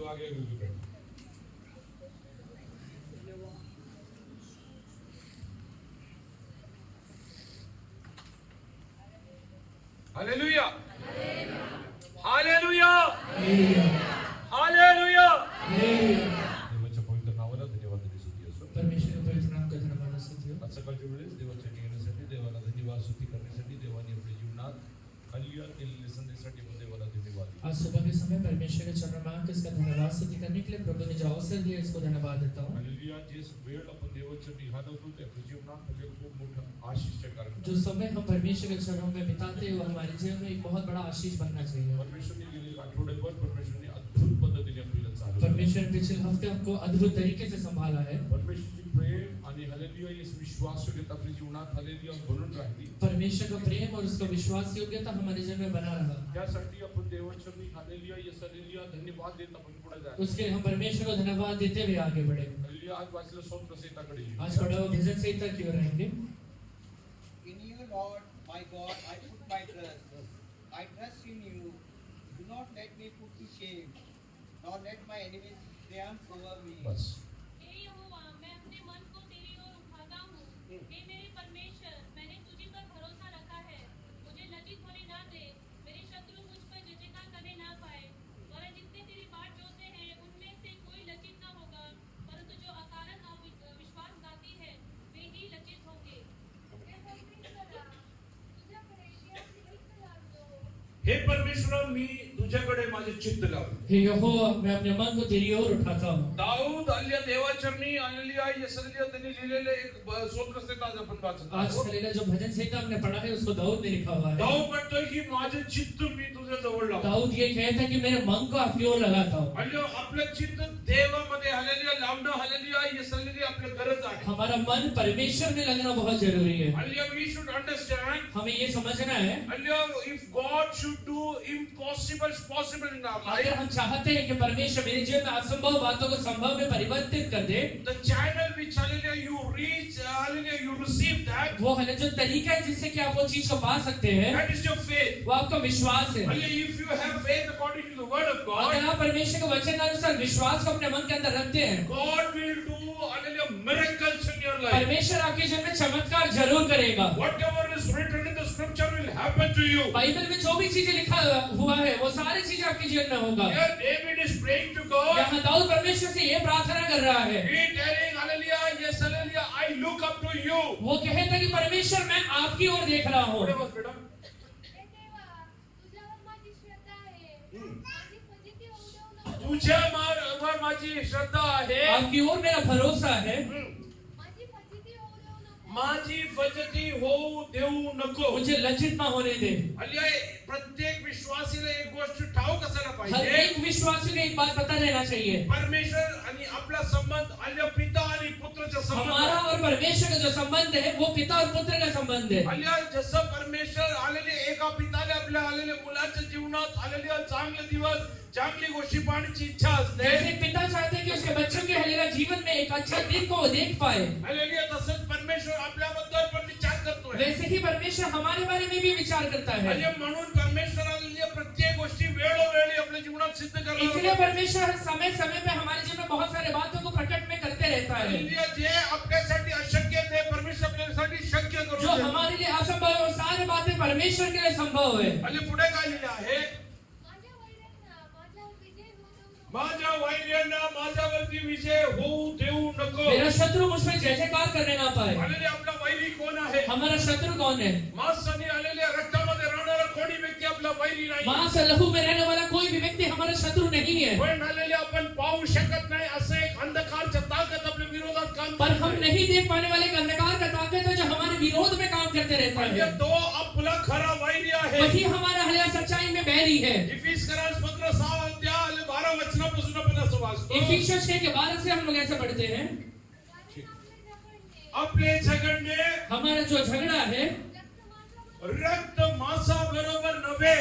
आगे बैठो। Hallelujah, hallelujah, hallelujah. देवाच्या पवित्र नावाला धन्यवाद देतो. परमेश्वर के पवित्र नाम का धन्यवाद असतो. आज सकाळच्या वेळेस देवाच्या ठिकाणासाठी देवाला धन्यवाद स्तुती करण्यासाठी देवाने आपल्या जीवनात हालेलुया केलेल्या संदेशासाठी आपण देवाला धन्यवाद. आज सुबह के समय परमेश्वर के चरणों में इसका धन्यवाद स्तुति करने के लिए प्रभु ने जो अवसर दिया इसको धन्यवाद देता हूँ. हालेलुया. जिस वेळ आपण देवाच्या घालवतो ते आपल्या जीवनात म्हणजे खूप मोठं आशीषचे कारण. जो समय हम परमेश्वर के चरणों में बिताते हैं वो हमारे जीवन में एक बहुत बड़ा आशीष बनना चाहिए. परमेश्वरने गेले आठवड्याभर परमेश्वरने अद्भुत पद्धतीने आपल्याला चालवलं. परमेश्वर ने पिछले हफ्ते हमको अद्भुत तरीके से संभाला है. परमेश्वरची प्रेम आणि हालेलुया इस विश्वास योग्यता आपल्या जीवनात हालेलुया बनून राहिली. परमेश्वर का प्रेम और उसका विश्वास योग्यता हमारे जीवन में बना रहा. त्यासाठी आपण देवाच्या हालेलुया येस हालेलुया धन्यवाद देत आपण पुढे जाऊ. उसके हम परमेश्वर को धन्यवाद देते हुए आगे बढ़े. हालेलुया. आज वाचलं सोम संहिताकडे येऊ. आज पढ़ा हुआ भजन संहिता की ओर रहेंगे. In you, Lord, my God, I put my trust. I trust in you. Do not let me put to shame, nor let my enemies triumph over me. बस. हे यहोवा, मैं अपने मन को तेरी ओर उठाता हूँ. हे मेरे परमेश्वर, मैंने तुझी पर भरोसा रखा है. मुझे लज्जित होने ना दे. मेरे शत्रु मुझ पर जयजयकार करने ना पाए. वरन जितने तेरी बाट जोते हैं, उनमें से कोई लज्जित न होगा. परंतु जो अकारण विश्वासघाती है, वे ही लज्जित होंगे. हे परमेश्वर मी तुझ्याकडे माझे चित्त लावतो. हे यहोवा, मैं अपने मन को तेरी ओर उठाता हूँ. दाऊद आल्या देवाचरणी हालेलुया येसलिया त्यांनी लिहिलेले एक स्तोत्र संहिता आज आपण वाचत आज आहोत. कलेला जो भजन संहिता हमने पढ़ा है उसको दाऊद ने लिखा हुआ है. दाऊद म्हणतोय की माझे चित्त मी तुझ्या जवळ लावतो. दाऊद ये कहता है कि मेरे मन को आपकी ओर लगाता हूँ. म्हणजे आपलं चित्त देवामध्ये हालेलुया लावणं हालेलुया येसलिया आपली गरज आहे. हमारा मन परमेश्वर में लगना बहुत जरूरी है. हालेलुया. वी शुड अंडरस्टँड हमें ये समझना है hallelujah if God should do impossible possible in our अगर लाइफ. हम चाहते हैं कि परमेश्वर मेरे जीवन में असंभव बातों को संभव में परिवर्तित कर दे, The channel which hallelujah you reach, hallelujah you receive that. वो है जो तरीका है जिससे कि आप वो चीज को पा सकते हैं, That is your faith. वो आपका विश्वास है. Hallelujah. If you have faith according to the word of God, अगर आप परमेश्वर के वचन के अनुसार विश्वास को अपने मन के अंदर रखते हैं, God will do hallelujah miracles in your life. परमेश्वर आपके जीवन में चमत्कार जरूर करेगा. Whatever is written in the scripture will happen to you. Bible में जो भी चीजें लिखा हुआ है वो सारी चीजें आपके जीवन में होगा. Here David is praying to God. यहाँ दाऊद परमेश्वर से ये प्रार्थना कर रहा है. He telling hallelujah, yes hallelujah, I look up to you. वो कहता है कि परमेश्वर मैं आपकी ओर देख रहा हूँ. पुढे बस बेटा. तुझ्यावर माझी श्रद्धा आहे. आपकी ओर मेरा भरोसा है. माझी फजिती होऊ देऊ नको. मुझे लज्जित ना होने दे. हल्ली प्रत्येक विश्वासीला एक गोष्ट ठाऊक असायला हर पाहिजे. एक विश्वासी को एक बात पता रहना चाहिए. परमेश्वर आणि आपला संबंध हल्ली पिता आणि पुत्राचा हमारा संबंध. और परमेश्वर का जो संबंध है वो पिता और पुत्र का संबंध है. हल्ली जसं परमेश्वर आलेले एका पिताने आपल्या आलेले मुलाच्या जीवनात आलेले चांगले दिवस चांगली गोष्टी पाहण्याची इच्छा असते. जैसे पिता चाहते हैं कि उसके बच्चों के हलेला जीवन में एक अच्छा दिन को वो देख पाए, हालेलुया. तसंच परमेश्वर आपल्याबद्दल पण विचार करतोय. वैसे ही परमेश्वर हमारे बारे में भी विचार करता है. म्हणजे म्हणून परमेश्वर आलेल्या प्रत्येक गोष्टी वेळोवेळी आपल्या जीवनात सिद्ध इसलिए करणार. परमेश्वर समय समय पे हमारे जीवन में बहुत सारे बातों को प्रकट में करते रहता है. हालेलुया. जे आपल्यासाठी अशक्य ते परमेश्वर आपल्यासाठी शक्य करून जो देतो. हमारे लिए असंभव है वो सारी बातें परमेश्वर के लिए संभव है. आणि पुढे काय लिहिलं आहे. माझ्या वैर्यांना माझ्यावरती विजय होऊ देऊ नको. मेरा शत्रु मुझ पर जय जयकार करने ना पाए. हालेलुया. आपला वैरी कोण आहे. हमारा शत्रु कौन है. मांस आणि आलेल्या रक्तामध्ये राहणारा कोणी व्यक्ती आपला वैरी नाही. मांस और लहू में रहने वाला कोई भी व्यक्ति हमारा शत्रु नहीं है. पण आलेल्या आपण पाहू शकत नाही असं एक अंधकारच्या ताकद आपल्या विरोधात काम पर करते. हम नहीं देख पाने वाले एक अंधकार का ताकत है जो हमारे विरोध में काम करते रहता म्हणजे है. तो आपला खरा वैरी आहे. वही हमारा हलिया सच्चाई में बैरी है. इफिसियन्स पत्र 6:12 वचनापासून आपण असं वाचतो. इफिसियंस 6 के 12 से हम लोग ऐसे पढ़ते हैं. आपले झगडणे हमारा जो झगड़ा है रक्त मांसाबरोबर नव्हे.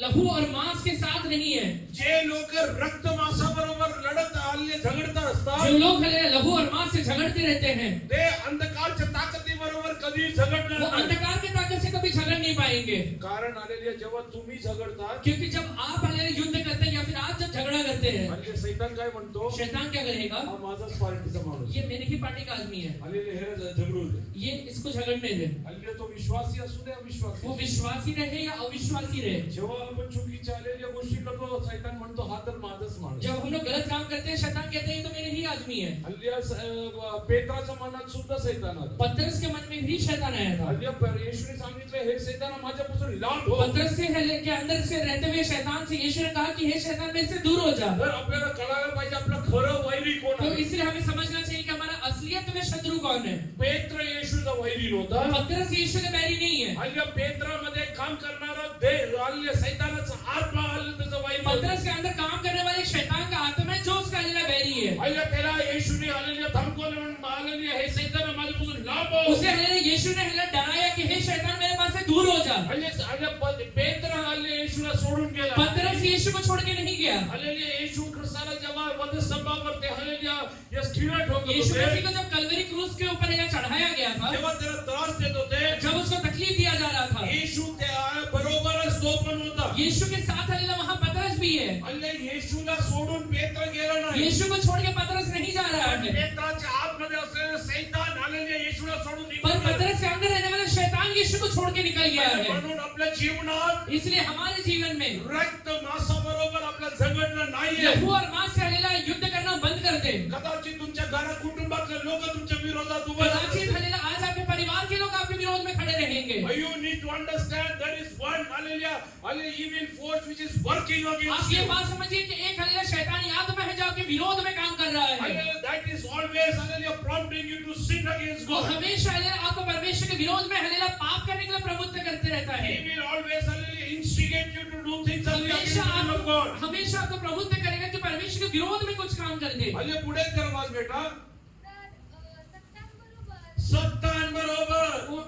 लहू और मांस के साथ नहीं है. जे लोक रक्त मांसाबरोबर लढत आले झगडत असतात जो लोग हलिया लहू और मांस से झगड़ते रहते हैं ते अंधकारच्या ताकदीबरोबर कधी झगडणार वो नाही. अंधकार की ताकत से कभी कभी झगड़ नहीं पाएंगे, कारण हालेलुया जेव्हा तुम्ही झगडता क्योंकि जब आप हालेलुया युद्ध करते हैं या फिर आप जब झगड़ा करते हैं, हालेलुया सैतान काय म्हणतो, शैतान क्या करेगा, हा माझाच पार्टीचा माणूस, ये मेरी ही पार्टी का आदमी है, हालेलुया हे झगडू दे, ये इसको झगड़ने दे, हालेलुया तो विश्वासी असू दे अविश्वासी, वो विश्वासी रहे या अविश्वासी रहे। जेव्हा आपण चुकीच्या हालेलुया गोष्टी करतो सैतान म्हणतो हा तर माझाच माणूस, जब हम लोग गलत काम करते हैं, शैतान कहते हैं ये तो मेरे ही आदमी है। हालेलुया पेत्राच्या मनात सुद्धा सैतान आला, पतरस के मन में भी शैतान आया था। हालेलुया येशूने सांगितले हे सैतान माझ्यापासून लांब हो, पतरस से के अंदर से रहते हुए शैतान से यीशु ने कहा कि हे शैतान मेरे से दूर हो जा। तर आपल्याला कळायला पाहिजे आपलं खरं वैरी कोण तो आहे, इसलिए हमें समझना चाहिए कि हमारा असलियत में शत्रु कौन है। पेत्र येशूचा वैरी नव्हता, पतरस यीशु के बैरी नहीं है। हालेलुया पेत्रामध्ये काम करणारा देव हालेलुया सैतानाचा आत्मा हालेलुया त्याचा वैरी होता, पतरस के अंदर काम करने वाले शैतान का आत्मा है जो उसका हालेलुया बैरी है। हालेलुया त्याला येशूने हालेलुया धमकवलं म्हणून हालेलुया हे सैतान माझ्यापासून लांब हो, उसे हालेलुया यीशु ने हालेलुया डराया कि हे शैतान मेरे पास से दूर हो जा। हालेलुया पेत्र हालेलुया येशूला सोडून गेला, पतरस यीशु को छोड़ के नहीं गया। हालेलुया येशू ख्रिस्ताला जेव्हा वधस्तंभावर ते हालेलुया या स्थिर ठोकत यीशु मसीह होते, को जब कलवरी क्रूस के ऊपर हालेलुया चढ़ाया गया था, तेव्हा त्याला त्रास देत होते, जब उसको तकलीफ दिया जा रहा था, येशू त्या बरोबरच तो पण होता, यीशु के साथ हालेलुया वहां पतरस भी है। हालेलुया येशूला सोडून पेत्र गेला नाही, यीशु को छोड़ के पतरस नहीं जा रहा है, पेत्राच्या आतमध्ये असलेलं सैतान हालेलुया येशूला सोडून पर निघून गेला, पतरस के अंदर रहने वाला शैतान यीशु को छोड़ के निकल गया है। म्हणून आपल्या जीवनात इसलिए हमारे जीवन में रक्त मांसाबरोबर आपलं झगडणं नाहीये, लहू और मांस से हालेलुया युद्ध करना बंद कर दे। कदाचित तुमच्या घरा कुटुंबातले लोक तुमच्या विरोधात उभे कदाचित हालेलुया आज आपके परिवार के लोग आपके विरोध में खड़े रहेंगे। You need to understand there is one hallelujah evil force which is working against आप ये you. बात समझिए कि एक हालेलुया शैतानी आत्मा है जो आपके विरोध में काम कर रहा है। Hallelujah, that is always hallelujah prompting you to sin against वो God. हमेशा हालेलुया आपको परमेश्वर के विरोध में हालेलुया पाप करने के लिए प्रवृत्त करते रहता है। He will always hallelujah instigate you to do things against हमेशा the will of God. हमेशा आपको प्रवृत्त करेगा कि परमेश्वर के विरोध में कुछ काम कर दे। हल्ले पुढे कर वाच बेटा, सत्तांबरोबर सत्तान बरोबर, वो,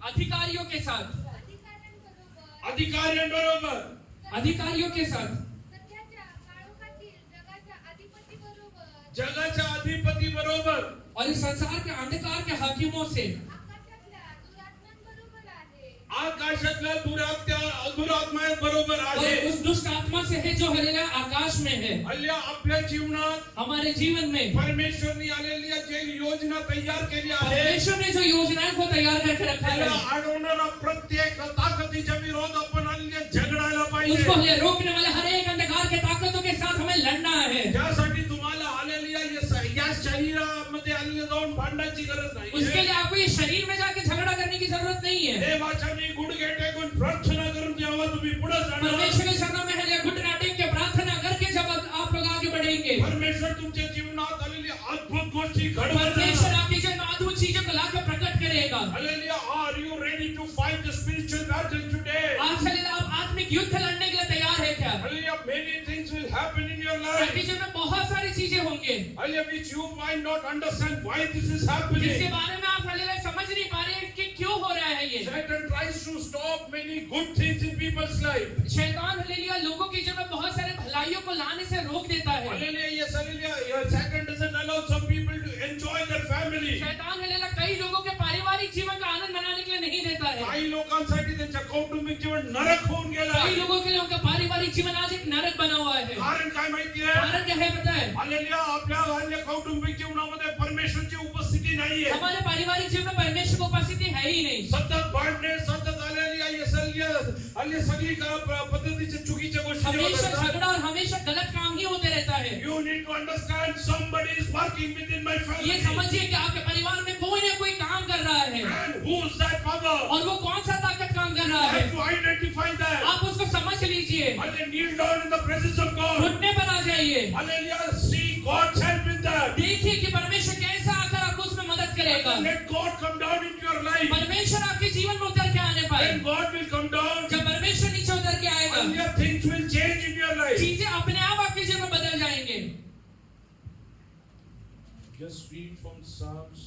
अधिकारियों के साथ, अधिकाऱ्यांबरोबर अधिकाऱ्यांबरोबर, अधिकारियों के साथ, सध्याच्या काळोखातील जगाच्या अधिपतीबरोबर जगाच्या अधिपती बरोबर, और इस संसार के अंधकार के हाकिमों से, आकाशातल्या दुरात्मांबरोबर आहे आकाशातल्या दुरात्मा बरोबर और आहे, उस दुष्ट आत्मा से है जो हालेलुया आकाश में है। हल्ल्या आपल्या जीवनात हमारे जीवन में परमेश्वरनी आलेली जे योजना तयार केली आहे, परमेश्वर ने जो योजनाएं को तैयार करके रखा त्याला है, अडवणारा प्रत्येक ताकदीच्या विरोध आपण हल्ले झगडायला पाहिजे, उसको हालेलुया रोकने वाले हर एक अंधकार के ताकतों के साथ हमें लड़ना है। त्यासाठी तुम्हाला हालेलुया या शरीरामध्ये हल्ले जाऊन भांडायची गरज नाही, उसके लिए आपको ये शरीर में जाके झगड़ा करने की जरूरत नहीं है। देवाच्यानी गुडघे टेकून प्रार्थना करून जेव्हा तुम्ही पुढे जाणार, परमेश्वर के शरणों में हालेलुया घुटना टेक के प्रार्थना करके जब आप लोग आगे बढ़ेंगे, परमेश्वर तुमच्या जीवनात आलेली अद्भुत गोष्टी घडवणार, परमेश्वर आपके जीवन में अद्भुत चीजों को लाकर प्रकट करेगा। Hallelujah are you ready to fight the spiritual battle today, आज हालेलुया आप आत्मिक युद्ध लड़ने के लिए तैयार है क्या? Hallelujah many things will happen in your life, आपके जीवन में बहुत सारी चीजें होंगे hallelujah which you might not understand why this is जिसके happening. बारे में आप हालेलुया समझ नहीं पा रहे हैं कि क्यों हो रहा है ये। Satan tries to stop many good things in people's life. शैतान हालेलुया लोगों के जीवन में बहुत सारे भलाइयों को लाने से रोक देता है। Hallelujah, yes, hallelujah. Satan doesn't allow some people to enjoy their family. शैतान हालेलुया कई लोगों के पारिवारिक जीवन का आनंद मनाने के लिए नहीं देता है। काही लोकांसाठी त्यांच्या कौटुंबिक जीवन नरक होऊन गेला. कई लोगों के लिए उनका पारिवारिक जीवन आज एक नरक बना हुआ है। कारण काय माहिती आहे? कारण क्या है पता है? हालेलुया, आपल्या हल्ल्या कौटुंबिक जीवनामध्ये परमेश्वरची उपस्थिती नाहीये. हमारे पारिवारिक जीवन में परमेश्वर की उपस्थिति है ही नहीं। सतत भांडणे, सतत आलेली आहे हल्ले सगळी पद्धतीच्या चुकीच्या गोष्टी हमेशा होतात. झगड़ा और हमेशा गलत काम ही होते रहता है। You need to understand somebody is working within my family. ये समझिए कि आपके परिवार में कोई ना कोई काम कर रहा है And who's that power? और वो कौन सा ताकत काम कर रहा You है, have to identify that. आप उसको समझ लीजिए। Hallelujah, kneel down in the presence of God. घुटने पर आ जाइए, Hallelujah, see God's help in that. देखिए कि परमेश्वर कैसा आकर आपको उसमें मदद करेगा। Let God come down into your life. परमेश्वर आपके जीवन में उतर के आने पाए। When God will come down, जब परमेश्वर नीचे उतर के आएगा, hallelujah, things will change in your life. चीजें अपने आप आपके जीवन में बदल जाएंगे। Just read from Psalms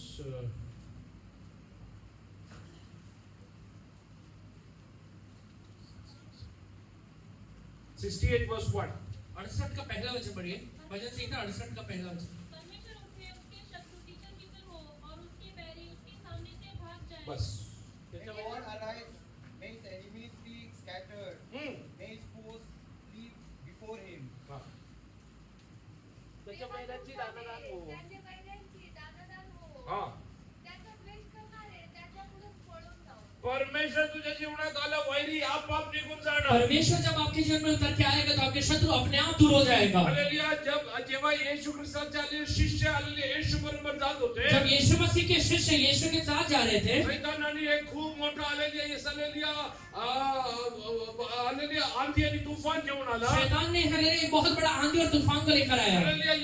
68 verse 1. 68 का पहला वचन पढ़िए। भजन संहिता 68 का पहला वचन। परमेश्वर उठे, उसके शत्रु कीचड़ कीचड़ हो और उसके बैरी उसके सामने से भाग जाए। बस. Let the Lord arise हा त्याचा द्वेष करणारे त्याच्याकडून पळून जाऊ. परमेश्वर तुझ्या जीवनात आलं, वैरी आपोआप निघून जाणार. परमेश्वर जब आपके जीवन में उतर के आएगा तो आपके शत्रु अपने आप दूर हो जाएगा. हालेलुया. जेव्हा येशू ख्रिस्ताचे आलेले शिष्य आलेले येशू बरोबर जात होते, जब यीशु मसीह के शिष्य यीशु के साथ जा रहे थे, शैतानाने एक खूप मोठा आलेले हालेलुया हालेलुया आंधी आणि तुफान घेऊन आला. शैतान ने हालेलुया एक बहुत बड़ा आंधी और तूफान को लेकर आया. हालेलुया.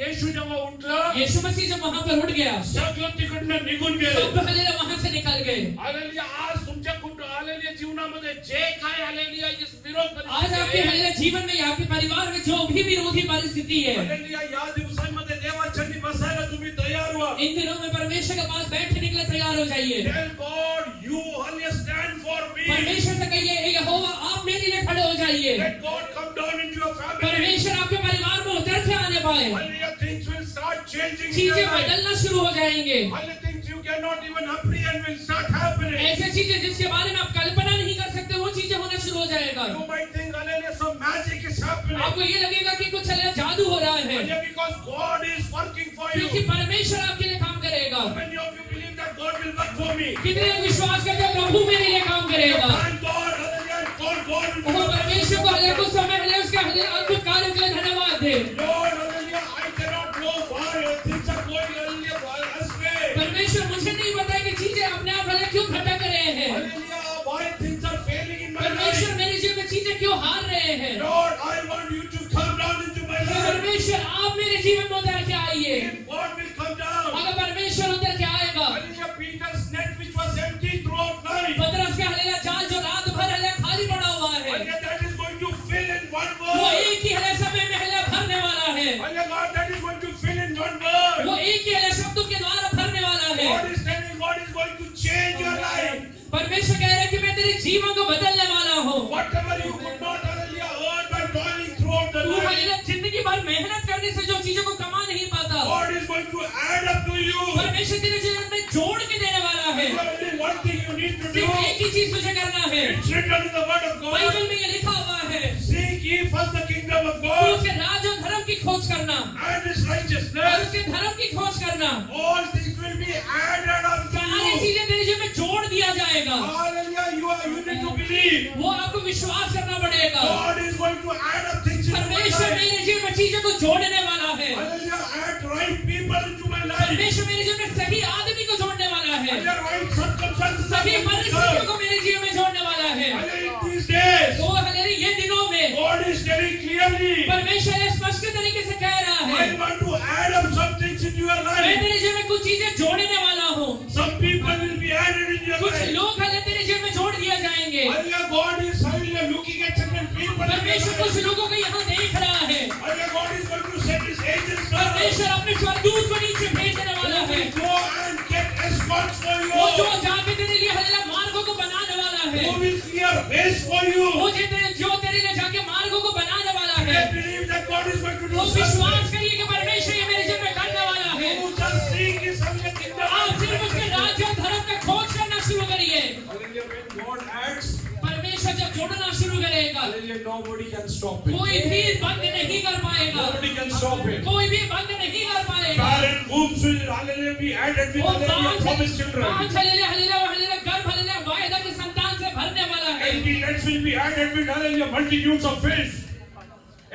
येशू जेव्हा उठलं, यीशु मसीह जब वहां पर उठ गया, सगळं तिकडनं निघून गेलं. सब हालेलुया वहां से निकल गए. हालेलुया. आज तुमच्या हालेलुया जीवनामध्ये जे काय हालेलुया विरोध आज आपके हालेलुया जीवन में, आपके परिवार में जो भी विरोधी परिस्थिति है, हालेलुया या दिवसांमध्ये देवाच्या बसायला तुम्ही तयार व्हा. इन दिनों में परमेश्वर के पास बैठने के लिए तैयार हो जाइए. Tell God, you only stand for me. परमेश्वर से कहिए, हे यहोवा आप मेरे लिए खड़े हो जाइए. Let God come down into your family. परमेश्वर आपके परिवार में उतर के आने पाए. Hallelujah. Things will start changing in your चीजें life. बदलना शुरू हो जाएंगे. Hallelujah. Things you cannot even apprehend will start happening. ऐसे चीजें जिसके बारे में आप कल्पना नहीं कर सकते, वो चीजें होना शुरू हो जाएगा. You might think, hallelujah, some magic is happening. आपको ये लगेगा कि कुछ हालेलुया जादू हो रहा है, Hallelujah, because God is working for क्योंकि you. परमेश्वर आपके लिए काम करेगा. How many of you believe that God will work for me? कितने लोग विश्वास करते हैं प्रभु मेरे लिए काम करेगा. Thank God, hallelujah, God will वो work. परमेश्वर को हालेलुया कुछ समय हालेलुया उसके हालेलुया अद्भुत कार्य के लिए धन्यवाद दे. Lord, hallelujah, I cannot know why things are going, hallelujah, astray. परमेश्वर मुझे नहीं पता कि चीजें अपने आप हालेलुया क्यों भटक रहे हैं. Hallelujah, why things are failing in my life. परमेश्वर मेरे जीवन में चीजें क्यों हार रहे हैं. Lord, I want you to come down into my life. परमेश्वर आप मेरे जीवन में उतर के आइए. If God will come down. अगर परमेश्वर उतर के आएगा, Hallelujah, Peter's net which was empty throughout night. पतरस का हालेलुया जाल जो रात भर हालेलुया खाली पड़ा हुआ है, Hallelujah, that is going to fill in one वो word. एक ही हालेलुया समय में हालेलुया भरने वाला है. Hallelujah, God, that is going to fill in one word. वो एक ही हालेलुया शब्दों के द्वारा भरने वाला है. God is telling, God is going to change your life. परमेश्वर कह रहे हैं कि मैं तेरे जीवन को बदलने वाला हूँ. Whatever you could not, hallelujah, earn by toiling throughout the तू night, हालेलुया जिंदगी भर मेहनत करने से जो चीजों को कमा नहीं पाता, God is going to add up to you. परमेश्वर तेरे जीवन में जोड़ के देने वाला है. Only one thing you need to do. सिर्फ एक ही चीज तुझे करना है. It's written in the word of God. Bible में ये लिखा हुआ है, Seek ye first the kingdom of तू God उसके राज और धर्म की खोज करना and his और righteousness. उसके धर्म की खोज करना. All things will be added unto सारी you. चीजें तेरे जीवन में जोड़ दिया जाएगा. Hallelujah, you need to believe. वो आपको विश्वास करना पड़ेगा. God is going to add up things into my परमेश्वर life. मेरे जीवन में चीजों को जोड़ने वाला है. Hallelujah, add right people into my life. परमेश्वर मेरे जीवन में सही आदमी को जोड़ने वाला है. Hallelujah, right circumstances are सही going to परिस्थितियों come. को मेरे जीवन में जोड़ने वाला है. Hallelujah, in these days, तो हालेलुया ये दिनों में God is telling clearly, परमेश्वर ये स्पष्ट तरीके से कह रहा है, I want to add up some things into your मैं life. तेरे जीवन में कुछ चीजें जोड़ने वाला हूँ. Some people will be added in your कुछ life. लोग हालेलुया तेरे जीवन में जोड़ दिए जाएंगे. Hallelujah, God is hallelujah looking at certain people. परमेश्वर कुछ लोगों को यहाँ देख रहा है. Hallelujah, God is going to send his agents now. परमेश्वर अपने स्वर्गदूत को नीचे भेज देने वाला है. Go and get escorts for वो जो you. जाके तेरे लिए हालेलुया मार्गों को बनाने वाला है. Who will clear ways for you. वो जो तेरे लिए जाके मार्गों को बनाने वाला है. I believe that God is going to do वो something. विश्वास करिए कि परमेश्वर ये मेरे जीवन में करने वाला है. You just seek his hallelujah kingdom. आप सिर्फ उसके राज्य और धर्म का खोज करना शुरू करिए. Hallelujah, when God acts, परमेश्वर जब जोड़ना शुरू करेगा, hallelujah, nobody can stop it. कोई भी बंद नहीं कर पाएगा. Nobody can stop it. कोई भी बंद नहीं कर पाएगा. Barren wombs will hallelujah be added with वो hallelujah promised children. पांच हालेलुया हालेलुया हालेलुया गर्भ हालेलुया वायदा की संतान से भरने वाला है. Empty nets will be added with hallelujah multitudes of fish.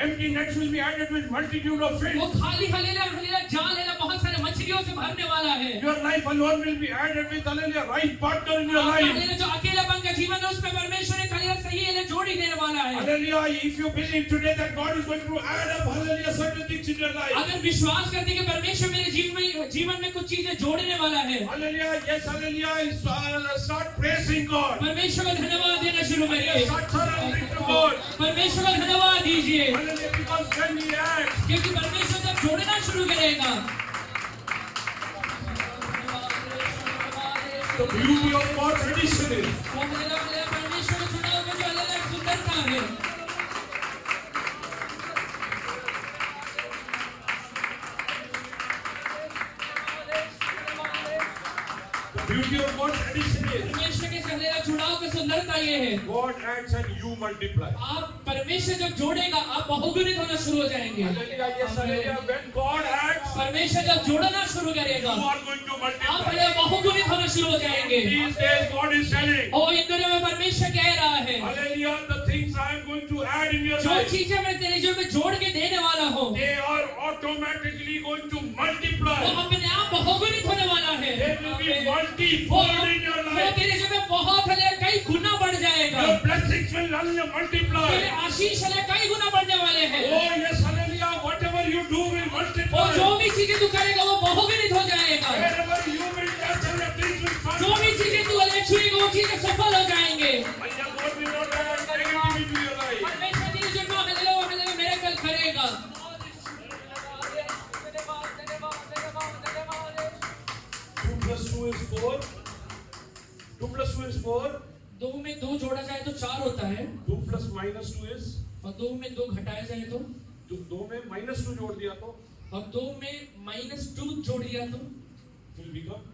Empty nets will be added with multitude of fish. वो खाली हालेलुया हालेलुया जाल है बहुत सारे मछलियों से भरने वाला है. Your life alone will be added with hallelujah right partner in your आपका life. हालेलुया जो अकेलापन का जीवन है उसमें परमेश्वर एक हालेलुया सही हालेलुया जोड़ी देने वाला है. Hallelujah, if you believe today that God is going to add up hallelujah certain things in your life. अगर विश्वास करते कि परमेश्वर मेरे जीवन में कुछ चीजें जोड़ने वाला है, Hallelujah, yes, hallelujah, start praising God. परमेश्वर को धन्यवाद देना शुरू करिए. Start surrendering to God. परमेश्वर को धन्यवाद दीजिए, Hallelujah, because when He acts, क्योंकि परमेश्वर जब जोड़ना शुरू करेगा, the beauty of God's addition is. वो हालेलुया परमेश्वर को चुना हुआ जो हालेलुया सुंदरता है. The beauty of God's addition is. परमेश्वर के हालेलुया जुड़ाव की सुंदरता ये है, God acts and you multiply. आप परमेश्वर जब जोड़ेगा आप बहुगुणित होना शुरू हो जाएंगे. Hallelujah, yes, hallelujah. When God acts, परमेश्वर जब जोड़ना शुरू करेगा you are going to आप multiply. पहले बहुगुणित होना शुरू हो जाएंगे। These days God is telling, और इन दिनों में परमेश्वर कह रहा है hallelujah, the things I am going to add in your जो life, चीजें मैं तेरे जीवन में जोड़ के देने वाला हूँ they are automatically going to multiply. वो अपने आप बहुगुणित होने वाला है। They will be वो multifold in your life. तेरे जीवन में बहुत है कई गुना बढ़ जाएगा। Your blessings will hallelujah multiply. तेरे आशीष है कई गुना बढ़ने वाले हैं। Oh yes, hallelujah, whatever you do will और multiply. जो भी चीजें तू करेगा वो बहुगुणित हो जाएगा। Wherever you will touch, hallelujah, things will fall. जो भी चीजें तू छुएगा वो चीजें सफल हो जाएंगे। Hallelujah, God will not add negativity to your life. परमेश्वर तेरे जीवन में हल्लेलुया मिरेकल करेगा। 2 plus 2 is 4. 2 plus 2 is 4. 2 में 2 जोड़ा जाए तो 4 होता है 2 plus minus 2 is, और 2 में 2 घटाया जाए तो 2 में minus 2 जोड़ दिया तो और 2 में -2 जोड़ दिया तो will become.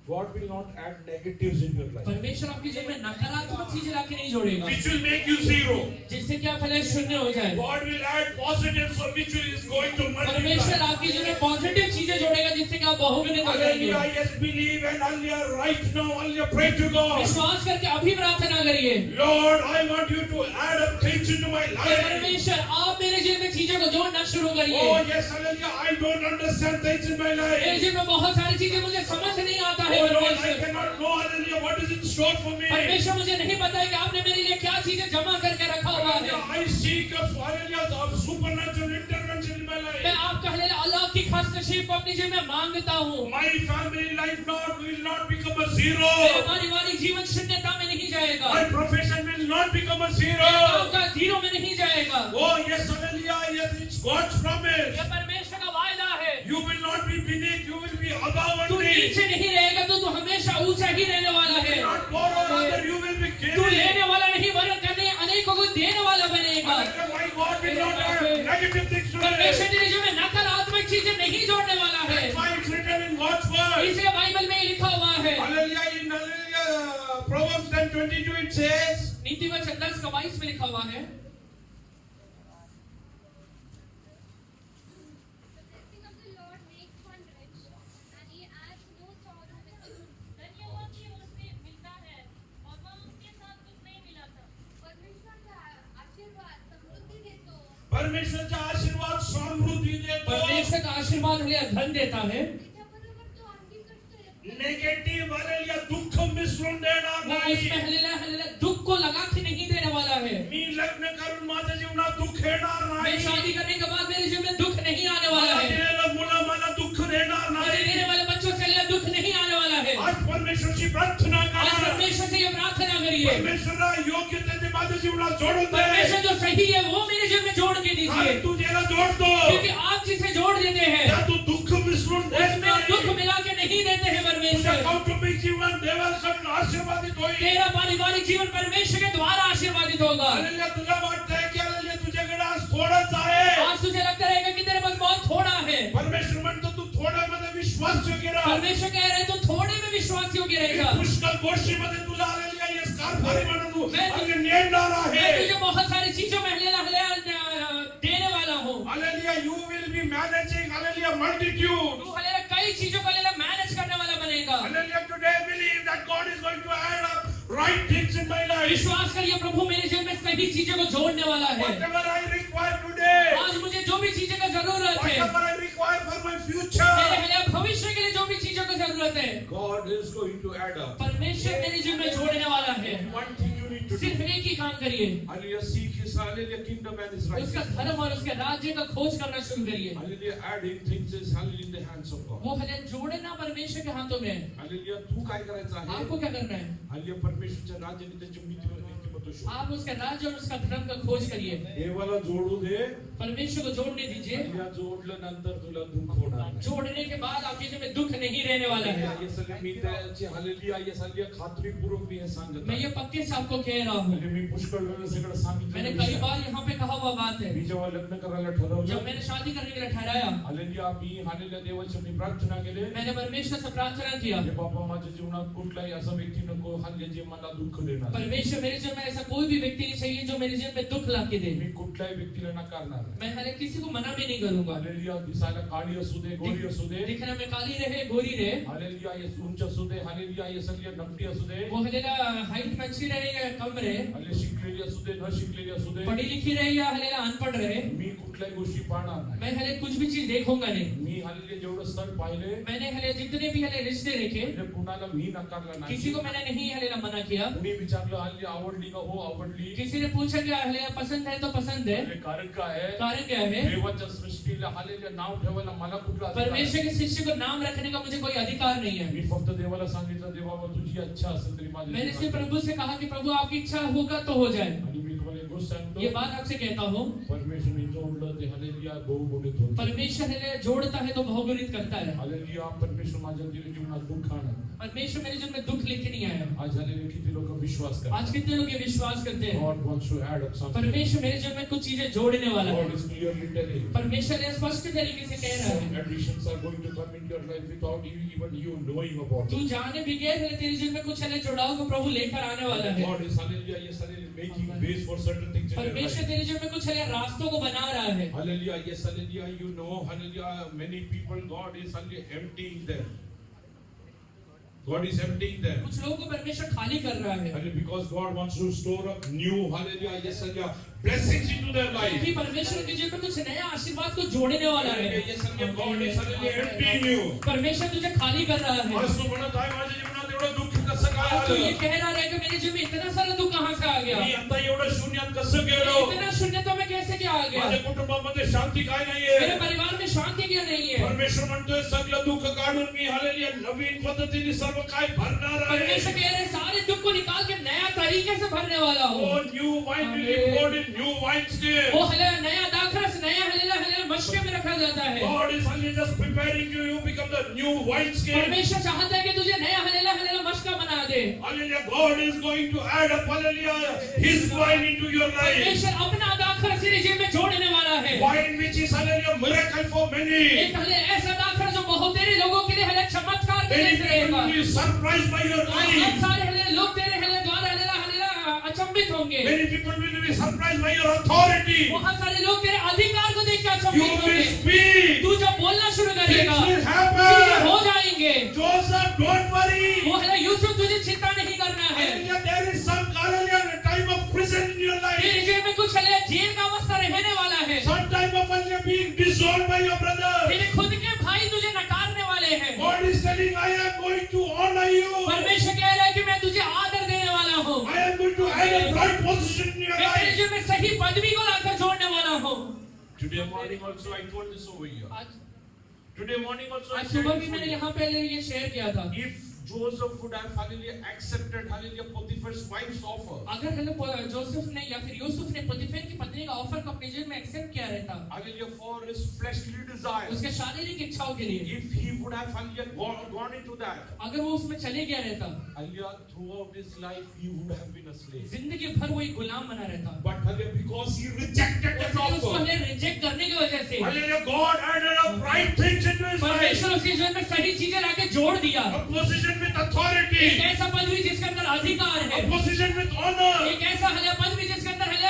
God will not add negatives in your life. परमेश्वर आपके जीवन में नकारात्मक चीजें लाके नहीं जोड़ेगा Which will make you zero. जिससे क्या फल शून्य हो जाए। God will add positives, so which is going to परमेश्वर multiply. आपके जीवन में पॉजिटिव चीजें जोड़ेगा जिससे क्या बहुगुणित हो जाएंगे। Hallelujah, yes, believe and hallelujah, right now, hallelujah, pray to God. विश्वास करके अभी प्रार्थना करिए Lord, I want you to add up things into my life. परमेश्वर आप मेरे जीवन में चीजों को जोड़ना शुरू करिए। Oh yes, hallelujah, I don't understand things in my मेरे life. जीवन में बहुत सारी चीजें मुझे समझ नहीं आता है Oh Lord, I परमेश्वर। cannot know, hallelujah, what is in store for me. परमेश्वर मुझे नहीं पता है कि आपने मेरे लिए क्या चीजें जमा करके रखा हुआ है। I seek a hallelujah of supernatural intervention in my मैं life. आपका हल्लेलुया अल्लाह की खास नसीब को अपने जीवन में मांगता हूँ। My family life will not become a zero. मेरे पारिवारिक जीवन शून्यता में नहीं जाएगा। My profession will not become a मेरे zero. काम का जीरो में नहीं जाएगा। Oh yes, hallelujah, yes, it's God's promise. यह परमेश्वर का वायदा है। You will not be beneath, you will be above तू only. नीचे नहीं रहेगा तो तू हमेशा ऊंचा ही रहने वाला You है। will not borrow, rather you will be तू giving. लेने वाला नहीं वरन करने अनेकों को देने वाला बनेगा। Hallelujah, my God will not add negative things to परमेश्वर it. तेरे जीवन में नकारात्मक चीजें नहीं जोड़ने वाला है। That's why it's written in God's word. इसलिए बाइबल में लिखा हुआ है। Hallelujah, in hallelujah, Proverbs 10:22 it says, नीतिवचन 10:22 में लिखा हुआ है। The blessing of the Lord makes one rich, and he adds no sorrow with it. धन्यवाद की उससे मिलता है, और वह उसके साथ दुख नहीं मिलाता। परमेश्वर का आशीर्वाद समृद्धि देतो। परमेश्वरचा आशीर्वाद समृद्धी देतो. परमेश्वर का आशीर्वाद हमें धन देता है। त्याच्याबरोबर तो आणखी कष्ट येत नाही। Negative, hallelujah, दुःख मिसळून देणार वो नाही. उसमें हल्लेलुया दुख को लगा के नहीं देने वाला है। मी लग्न करून माझ्या जीवनात दुःख येणार मैं नाही. शादी करने के बाद मेरे जीवन में दुख नहीं आने वाला मला है। दिलेलं मुलं मला दुःख देणार मुझे देने नाही. वाले बच्चों से अल्लाह दुख नहीं आने वाला है। आज परमेश्वरची प्रार्थना आज करा. परमेश्वर से ये प्रार्थना करिए। परमेश्वरा योग्य ते माझ्या जीवनात जोडून दे. परमेश्वर जो सही है वो मेरे जीवन में जोड़ के दीजिए, आणि तू ज्याला जोडतो क्योंकि आप जिसे जोड़ देते हैं त्या तू दुःख मिसळून देत उसमें दुख नाही. मिला के नहीं देते हैं तुझ्या परमेश्वर। कौटुंबिक जीवन देवाकडून आशीर्वादित होईल. तेरा पारिवारिक जीवन परमेश्वर के द्वारा आशीर्वादित होगा। हालेलुया, तुला वाटतंय की हालेलुया तुझ्याकडे आज थोडंच आहे. आज तुझे लगता रहेगा कि तेरे पास बहुत थोड़ा है। परमेश्वर म्हणतो तू थोड्यामध्ये विश्वास योग्य राहा. परमेश्वर कह रहे तो थोड़े में विश्वास योग्य रहेगा। पुष्कळ गोष्टीमध्ये तुला हालेलुया यस कारभारी म्हणून मैं अगदी नेमणार मैं आहे. तुझे बहुत सारी चीजों में देने वाला हूँ। Hallelujah, you will be managing hallelujah multitude. तू हल्लेलुया कई चीजों को मैनेज करने वाला बनेगा। Hallelujah, today believe that God is going to add up right things in my life. विश्वास करिए प्रभु मेरे जीवन में सभी चीजों को जोड़ने वाला है। Whatever I require today, आज मुझे जो भी चीजों का जरूरत है, whatever I require for my मेरे future, हल्लेलुया भविष्य के लिए जो भी चीजों की जरूरत है God is going to add up. परमेश्वर मेरे जीवन में जोड़ने वाला है। One thing you need to do. सिर्फ एक ही काम करिए, Hallelujah, seek His hallelujah kingdom and His उसका righteousness. धर्म और उसके राज्य का खोज करना शुरू करिए। Hallelujah, adding things is hallelujah in the hands of God. वो हल्लेलुया जोड़ना परमेश्वर के हाथों में है। Hallelujah, तू काय करायचं आहे? आपको क्या करना है? Hallelujah, परमेश्वरच्या राज्याने त्याची नीतिमत्व शोध. आप उसके राज्य और उसका धर्म का खोज करिए। देवाला जोडू दे. परमेश्वर को जोड़ने दीजिए। हल्लेलुया, जोडल्यानंतर तुला दुःख होणार नाही. जोड़ने के बाद आपके जीवन में दुख नहीं रहने वाला है। ये सगळे मी त्याची हालेलुया ये सगळ्या खात्रीपूर्वक मी हे सांगत मैं आहे. ये पक्के से आपको कह रहा हूँ। म्हणजे मी पुष्कळ वेळा सगळं मैंने सांगितलं. कई बार यहाँ पे कहा हुआ बात है। मी जेव्हा लग्न करायला जब ठरवलं, मैंने शादी करने के लिए ठहराया, हालेलुया, मी हालेलुया देवाची मी प्रार्थना केली. मैंने परमेश्वर से प्रार्थना किया, हे बाबा माझ्या जीवनात कुठलाही असा व्यक्ती नको हालेलुया जे मला दुःख देणार. परमेश्वर मेरे जीवन में ऐसा कोई भी व्यक्ति नहीं चाहिए जो मेरे जीवन में दुख ला के दे. मी कुठल्याही व्यक्तीला नकारणार नाही. मैं हर किसी को मना भी नहीं करूंगा. हालेलुया. दिसायला काळी असू दे, गोरी असू दे, दिखने में काली रहे गोरी रहे, हालेलुया, ये उंच असू दे, हालेलुया, ये सगळी नमटी असू दे, वो हलेला हाइट में अच्छी रहे या कम रहे, हालेलुया, शिकलेली असू दे, न शिकलेली असू दे, पढ़ी लिखी रहे या हलेला अनपढ़ रहे, मी कुठल्याही गोष्टी पाहणार नाही. मैं हले कुछ भी चीज देखूंगा नहीं. मी हालेलुया जेवढं स्थळ पाहिले मैंने हले जितने भी हले रिश्ते देखे, म्हणजे कुणाला मी नकारलं नाही. किसी को मैंने नहीं हलेला मना किया. कुणी विचारलं हालेलुया आवडली का? हो आवडली. किसी ने पूछा कि हलेला पसंद है तो पसंद है. अरे कारण काय आहे? कारण क्या है? देवाच्या सृष्टीला हालेलुया नाव ठेवायला मला कुठला अधिकार आहे? परमेश्वर के शिष्य को नाम रखने का मुझे कोई अधिकार नहीं है. मी फक्त देवाला सांगितलं, देवा तुझी इच्छा असेल तरी माझी मैंने इच्छा सिर्फ आहे. प्रभु से कहा कि प्रभु आपकी इच्छा होगा तो हो जाए. आणि मी तुम्हाला एक गोष्ट सांगतो, ये बात आपसे कहता हूँ, परमेश्वरने जोडलं ते हालेलुया बहुगुणित होतं. परमेश्वर हले जोड़ता है तो बहुगुणित करता है. हालेलुया. परमेश्वर माझ्या जीवनात दुःख आणत. परमेश्वर मेरे जीवन में दुख लेके नहीं आया. आज हालेलुया किती लोक विश्वास करतात. आज कितने लोग ये विश्वास करते हैं? God wants to add up something. परमेश्वर मेरे जीवन में कुछ चीजें जोड़ने वाला है. God is clearly telling. परमेश्वर ये स्पष्ट तरीके से कह रहा Some है, additions are going to come into your life without even you knowing about तू it. जाने भी गए थे तेरे जीवन में कुछ अलग जुड़ाव को प्रभु लेकर आने वाला है. God is hallelujah, yes, hallelujah, making ways for certain things in your परमेश्वर life. तेरे जीवन में कुछ अलग रास्तों को बना रहा है. Hallelujah, yes, hallelujah, you know, hallelujah, many people, God is hallelujah emptying them. God is emptying them. कुछ लोगों को परमेश्वर खाली कर रहा है. Hallelujah, because God wants to store up new, hallelujah, yes, hallelujah, blessings into their life. क्योंकि परमेश्वर के जीवन में कुछ नया आशीर्वाद को जोड़ने वाला है. Hallelujah, yes, hallelujah, God is hallelujah emptying you. परमेश्वर तुझे खाली कर रहा है. आज तू म्हणत आहे माझ्या जीवनात एवढं दुःख कसं काय आज तू ये आलं? कह रहा है कि मेरे जीवन में इतना सारा दुख कहाँ से आ गया? मी आता एवढं शून्यात कसं गेलो? इतना शून्यता में कैसे क्या आ गया? माझ्या कुटुंबामध्ये शांती काय नाहीये? मेरे परिवार में शांति क्यों नहीं है? परमेश्वर म्हणतोय सगळं दुःख काढून मी हालेलुया नवीन पद्धतीने सर्व काय भरणार आहे. परमेश्वर कह रहे हैं सारे दुख को निकाल के नया तरीके से भरने वाला हूँ. Oh, new wine will be poured in new wineskin. वो हले नया दाखरस नया हले मशके में रखा जाता है. God is only just preparing you. You become the new wineskin. परमेश्वर चाहता है कि तुझे नया हले मशका बना दे. Hallelujah. God is going to add up, hallelujah, His wine into your life. परमेश्वर अपना दाखरस तेरे जीवन में जोड़ने वाला है. Wine which is, hallelujah, miracle for many. एक हले ऐसा दाखरस जो बहुत तेरे लोगों के लिए हले चमत्कार के Many लिए people रहेगा. will be surprised by your बहुत life. सारे हले लोग तेरे हले द्वारा हले अचंभित होंगे. Many people will be surprised by your authority. बहुत सारे लोग तेरे अधिकार को देख के You अचंभित will होंगे. speak. तू जब बोलना शुरू करेगा Things will चीजें happen. हो जाएंगे. Joseph, don't worry. वो है यूसुफ तुझे चिंता नहीं करना है. Hallelujah, there is some, hallelujah, time of prison in your life. तेरे जीवन में कुछ हले जेल का अवस्था रहने वाला है. Some time of, hallelujah, being disowned by your brother. तेरे खुद के भाई तुझे नकारने वाले हैं. God is telling, I am going to honor you. परमेश्वर कह रहा है कि मैं तुझे आदर देने वाला हूँ. I am going to add a right position in your मैं तेरे life. जीवन में सही पदवी को लाकर जोड़ने वाला हूँ. Today morning also I told this over here. आज Today morning also I आज said सुबह this भी over मैंने here. यहाँ पहले ये शेयर किया था. If Joseph would have, hallelujah, accepted, hallelujah, Potiphar's wife's offer. अगर हले जोसेफ ने या फिर यूसुफ ने पोतीफेर की पत्नी का ऑफर को अपने जीवन में एक्सेप्ट किया रहता, Hallelujah, for his fleshly desires. उसके शारीरिक इच्छाओं के लिए, If he would have, hallelujah, gone into that, अगर वो उसमें चले गया रहता, hallelujah, throughout his life he would have been a slave. जिंदगी भर वो एक गुलाम बना रहता. But hallelujah, because he rejected that उसको offer, हले रिजेक्ट करने की वजह से hallelujah, God added up right things into his life. परमेश्वर उसके जीवन में सही चीजें लाके जोड़ दिया. A position with authority, एक ऐसा पदवी जिसके अंदर अधिकार है, a position with honor. एक ऐसा हले पदवी जिसके अंदर हले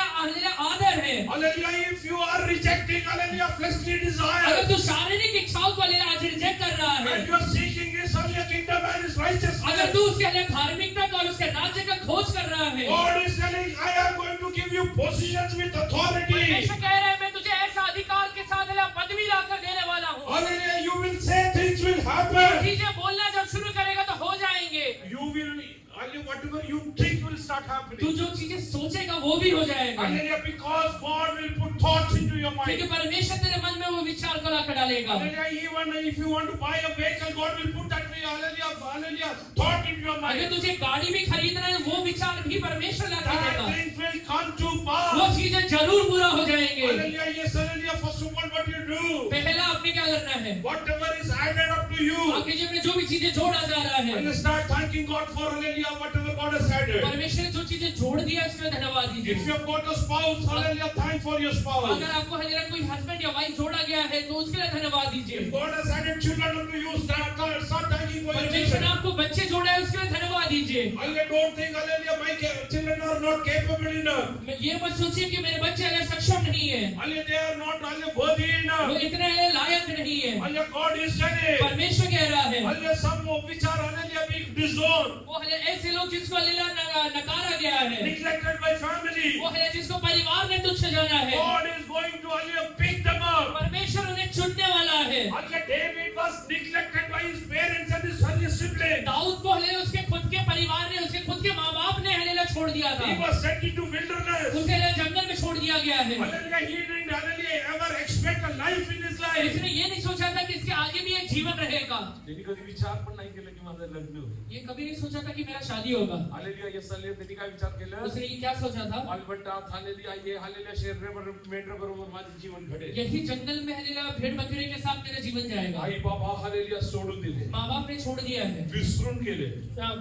आदर है. Hallelujah, if you are rejecting, hallelujah, fleshly अगर desires, तू शारीरिक इच्छाओं को हले आज रिजेक्ट कर रहा है, and you are seeking his, hallelujah, kingdom and his अगर righteousness, तू उसके हले धार्मिकता का और उसके राज्य का खोज कर रहा है, God is telling, I am going to give you positions with authority. परमेश्वर कह रहा है मैं तुझे ऐसा अधिकार के साथ हले पदवी लाकर देने वाला हूँ. Hallelujah, you will say things will happen. चीजें बोलना जब शुरू करेगा तो हो जाएंगे. You will, hallelujah, whatever you think will start तू happening. जो चीजें सोचेगा वो भी हो जाएगा. Hallelujah, because God will put thoughts into your क्योंकि mind. परमेश्वर तेरे मन में वो विचार को लाकर डालेगा. Hallelujah, even if you want to buy a vehicle, God will put that, hallelujah, hallelujah, thought into your अगर mind. तुझे गाड़ी भी खरीदना है वो विचार भी परमेश्वर ला That देगा. things will come to वो pass. चीजें जरूर पूरा हो जाएंगे. Hallelujah, yes, hallelujah, first of all, what you do, पहला अपने क्या करना है? Whatever is added up to you, आपके जीवन में जो भी चीजें जोड़ा जा रहा है, and you start thanking God for hallelujah, whatever God has added. परमेश्वर ने जो चीजें जोड़ दिया इसमें धन्यवाद If दीजिए। you have got a spouse, hallelujah, thank for your spouse. अगर आपको हलेला कोई हस्बैंड या वाइफ जोड़ा गया है तो उसके लिए धन्यवाद दीजिए। If God has added children unto you, start thanking for your परमेश्वर ने children. आपको बच्चे जोड़े हैं उसके लिए धन्यवाद दीजिए। Hallelujah, don't think hallelujah, my children are not capable enough. ये मत सोचिए कि मेरे बच्चे हले सक्षम नहीं है, Hallelujah, they are not hallelujah worthy वो enough. इतने हले लायक नहीं है। Hallelujah, God is saying. परमेश्वर कह रहा है Hallelujah, some of which are hallelujah being disowned, वो हले ऐसे लोग जिसको हलेला नकारा गया है, neglected by family. वो हले जिसको परिवार ने तुच्छ जाना है, God is going to hallelujah pick them up. परमेश्वर उन्हें चुनने वाला है। Hallelujah, David was neglected by his parents and his hallelujah siblings. Dawood को हले उसके खुद के परिवार ने, उसके खुद के माँ बाप ने हलेला छोड़ दिया था, He was sent into wilderness. उसे हले जंगल में छोड़ दिया गया है। Hallelujah, he didn't hallelujah ever expect a life in his life. इसने ये नहीं सोचा था कि इसके आगे भी एक जीवन रहेगा, त्यांनी कधी विचार पण नाही केला की माझं लग्न होईल. ये कभी नहीं सोचा था कि मेरा शादी होगा। हालेलुया, येसाले त्यांनी काय विचार केलं? उसने ये क्या सोचा था? अलबट्टात हालेलुया, ये हालेलुया शरीराबरोबर मेंढराबरोबर माझं जीवन घडेल. यही जंगल में हलेला भेड़ बकरे के साथ मेरा जीवन जाएगा। आई बाबा हालेलुया सोडून दिले, माँ बाप ने छोड़ दिया है, विसरून गेले.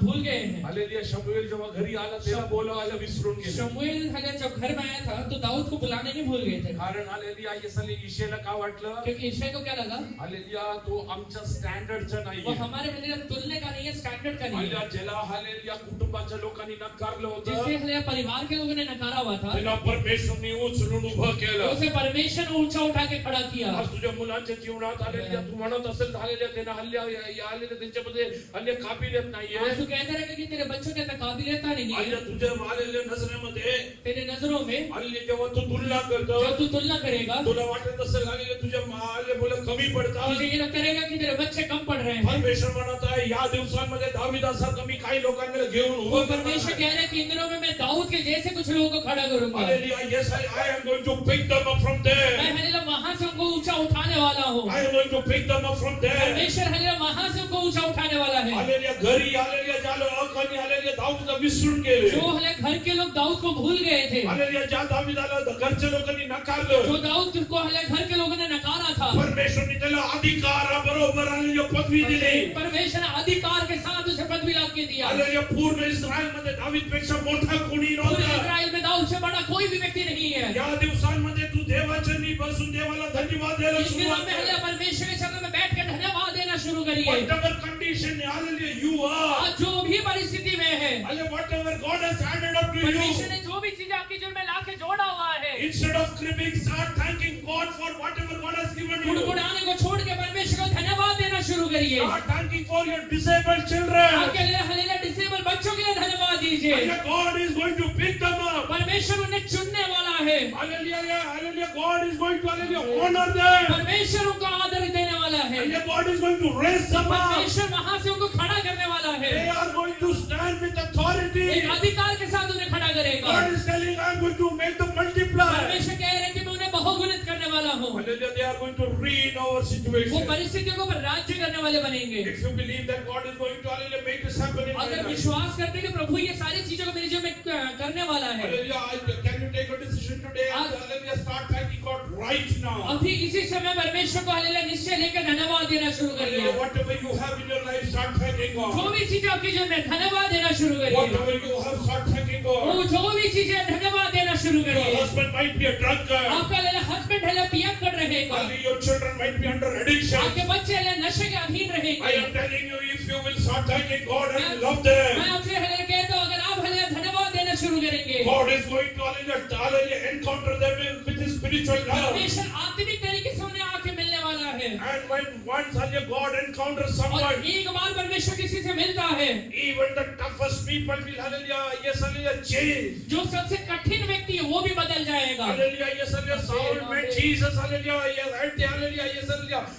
भूल गए हैं। हालेलुया, शमूएल जेव्हा घरी आला त्याला बोलायला विसरून गेले. शमूएल हले जब घर में आया था तो दाऊद को बुलाने नहीं भूल गए थे, कारण हालेलुया येसाले ईशेला काय वाटलं? क्योंकि ईशाई को क्या लगा? हालेलुया, तो आमच्या स्टँडर्डचा वो नाहीये. हमारे हलेला तुलने का नहीं है, स्टैंडर्ड का नहीं हालेलुया, है। ज्याला हालेलुया कुटुंबाच्या लोकांनी नकारलं जिसे होतं, हले परिवार के लोगों ने नकारा हुआ था, त्याला परमेश्वरने उचलून उभं केलं. उसे परमेश्वर ने ऊंचा उठा के खड़ा किया। आज तुझ्या मुलांच्या जीवनात आलेल्या तू म्हणत असेल झालेल्या त्यांना हल्ल्या आलेल्या त्यांच्यामध्ये हल्ले काबिलियत नाहीये. आज तू कहता रहेगा कि तेरे बच्चों के अंदर काबिलियता नहीं है, हल्ल्या तुझ्या आलेल्या नजरेमध्ये तेरे नजरों में हल्ली जेव्हा तू तुलना करतो जब तू तुलना करेगा तुला वाटत असेल झालेले तुझ्या हल्ले मुलं कमी पडतात. तुझे ये लगता रहेगा कि तेरे बच्चे कम पढ़ रहे हैं। परमेश्वर म्हणत आहे या दिवसांमध्ये दाविदासारखं मी काही लोकांना घेऊन वो उभं परमेश्वर करणार. कह रहे हैं कि इन दिनों में मैं दाऊद के जैसे कुछ लोगों को खड़ा करूंगा। Hallelujah, yes, I am going to pick them up from there. मैं हलेला वहां से उनको ऊंचा उठाने वाला हूँ। I am going to pick them up from there. परमेश्वर हलेला वहां से उनको ऊंचा उठाने वाला है। Hallelujah, घरी आलेल्या ज्या लोकांनी hallelujah दाऊदला विसरून गेले. जो हले घर के लोग दाऊद को भूल गए थे, Hallelujah, ज्या दाविदाला घरच्या लोकांनी नकारलं, जो दाऊद को हले घर के लोगों ने नकारा था, परमेश्वरने त्याला अधिकाराबरोबर hallelujah पदवी दिली. परमेश्वर ने अधिकार के साथ उसे पदवी लाभ के दिया। Hallelujah, पूर्ण इस्रायलमध्ये दावीदपेक्षा मोठा कोणी पूरे नव्हता. इस्राएल में दाऊद से बड़ा कोई भी व्यक्ति नहीं है। या दिवसांमध्ये तू देवाच्या नी बसून देवाला धन्यवाद द्यायला इस दिनों सुरुवात में कर. हले परमेश्वर के चरणों में बैठ कर धन्यवाद देना शुरू करिए। Whatever condition hallelujah you are, आज जो भी परिस्थिति में है, hallelujah, whatever God has added up to परमेश्वर you, ने जो भी चीजें आपके जीवन में लाके जोड़ा हुआ है, instead of cribbing, start thanking God for whatever God has given you. गुड़गुड़ाने को छोड़ के परमेश्वर को धन्यवाद देना शुरू करिए। Start thanking for your disabled children. आपके लिए हलेला डिसेबल बच्चों के लिए धन्यवाद दीजिए। Hallelujah, God is going to pick them up. परमेश्वर उन्हें चुनने वाला है, Hallelujah, hallelujah, God is going to hallelujah honor them. परमेश्वर उनको आदर देने वाला है, Hallelujah, God is going to raise them up. परमेश्वर वहां से उनको खड़ा करने वाला है, They are going to stand with authority. एक अधिकार के साथ उन्हें खड़ा करेगा। God is telling, I am going to make them multiply. परमेश्वर कह रहे हैं कि मैं उन्हें बहुगुणित करने वाला हूँ। Hallelujah, they are going to reign over वो situation. परिस्थितियों को राज्य करने वाले बनेंगे। If you believe that God is going to hallelujah make this happen in my अगर life. विश्वास करते हैं कि प्रभु ये सारी चीजों को मेरे जीवन में करने वाला है, Hallelujah, can you take a decision today and hallelujah start thanking God right now. अभी इसी समय परमेश्वर को हालेलुया निश्चय लेकर धन्यवाद देना शुरू करिए। Hallelujah, whatever you have in your life, start thanking जो God. भी चीजें आपके जीवन में धन्यवाद देना शुरू करिए। Whatever you have, start thanking God. वो जो भी चीजें धन्यवाद देना शुरू Your करिए। husband might be a drunkard. आपका हस्बैंड है पिया कर रहेगा, Hallelujah, your children might be under addiction. आपके बच्चे है नशे के अधीन I रहेंगे। am telling you, if you will start thanking God and love them, मैं आपसे हले कहता हूँ अगर आप हले धन्यवाद देना शुरू करेंगे, God is going to hallelujah encounter them with His spiritual love. परमेश्वर आत्मिक तरीके से उन्हें आके मिलने वाला है। And when once hallelujah God encounters और someone, एक बार परमेश्वर किसी से मिलता है, even the toughest people will hallelujah yes hallelujah change. जो सबसे कठिन व्यक्ति है वो भी बदल जाएगा। Hallelujah yes hallelujah Saul met Jesus hallelujah yes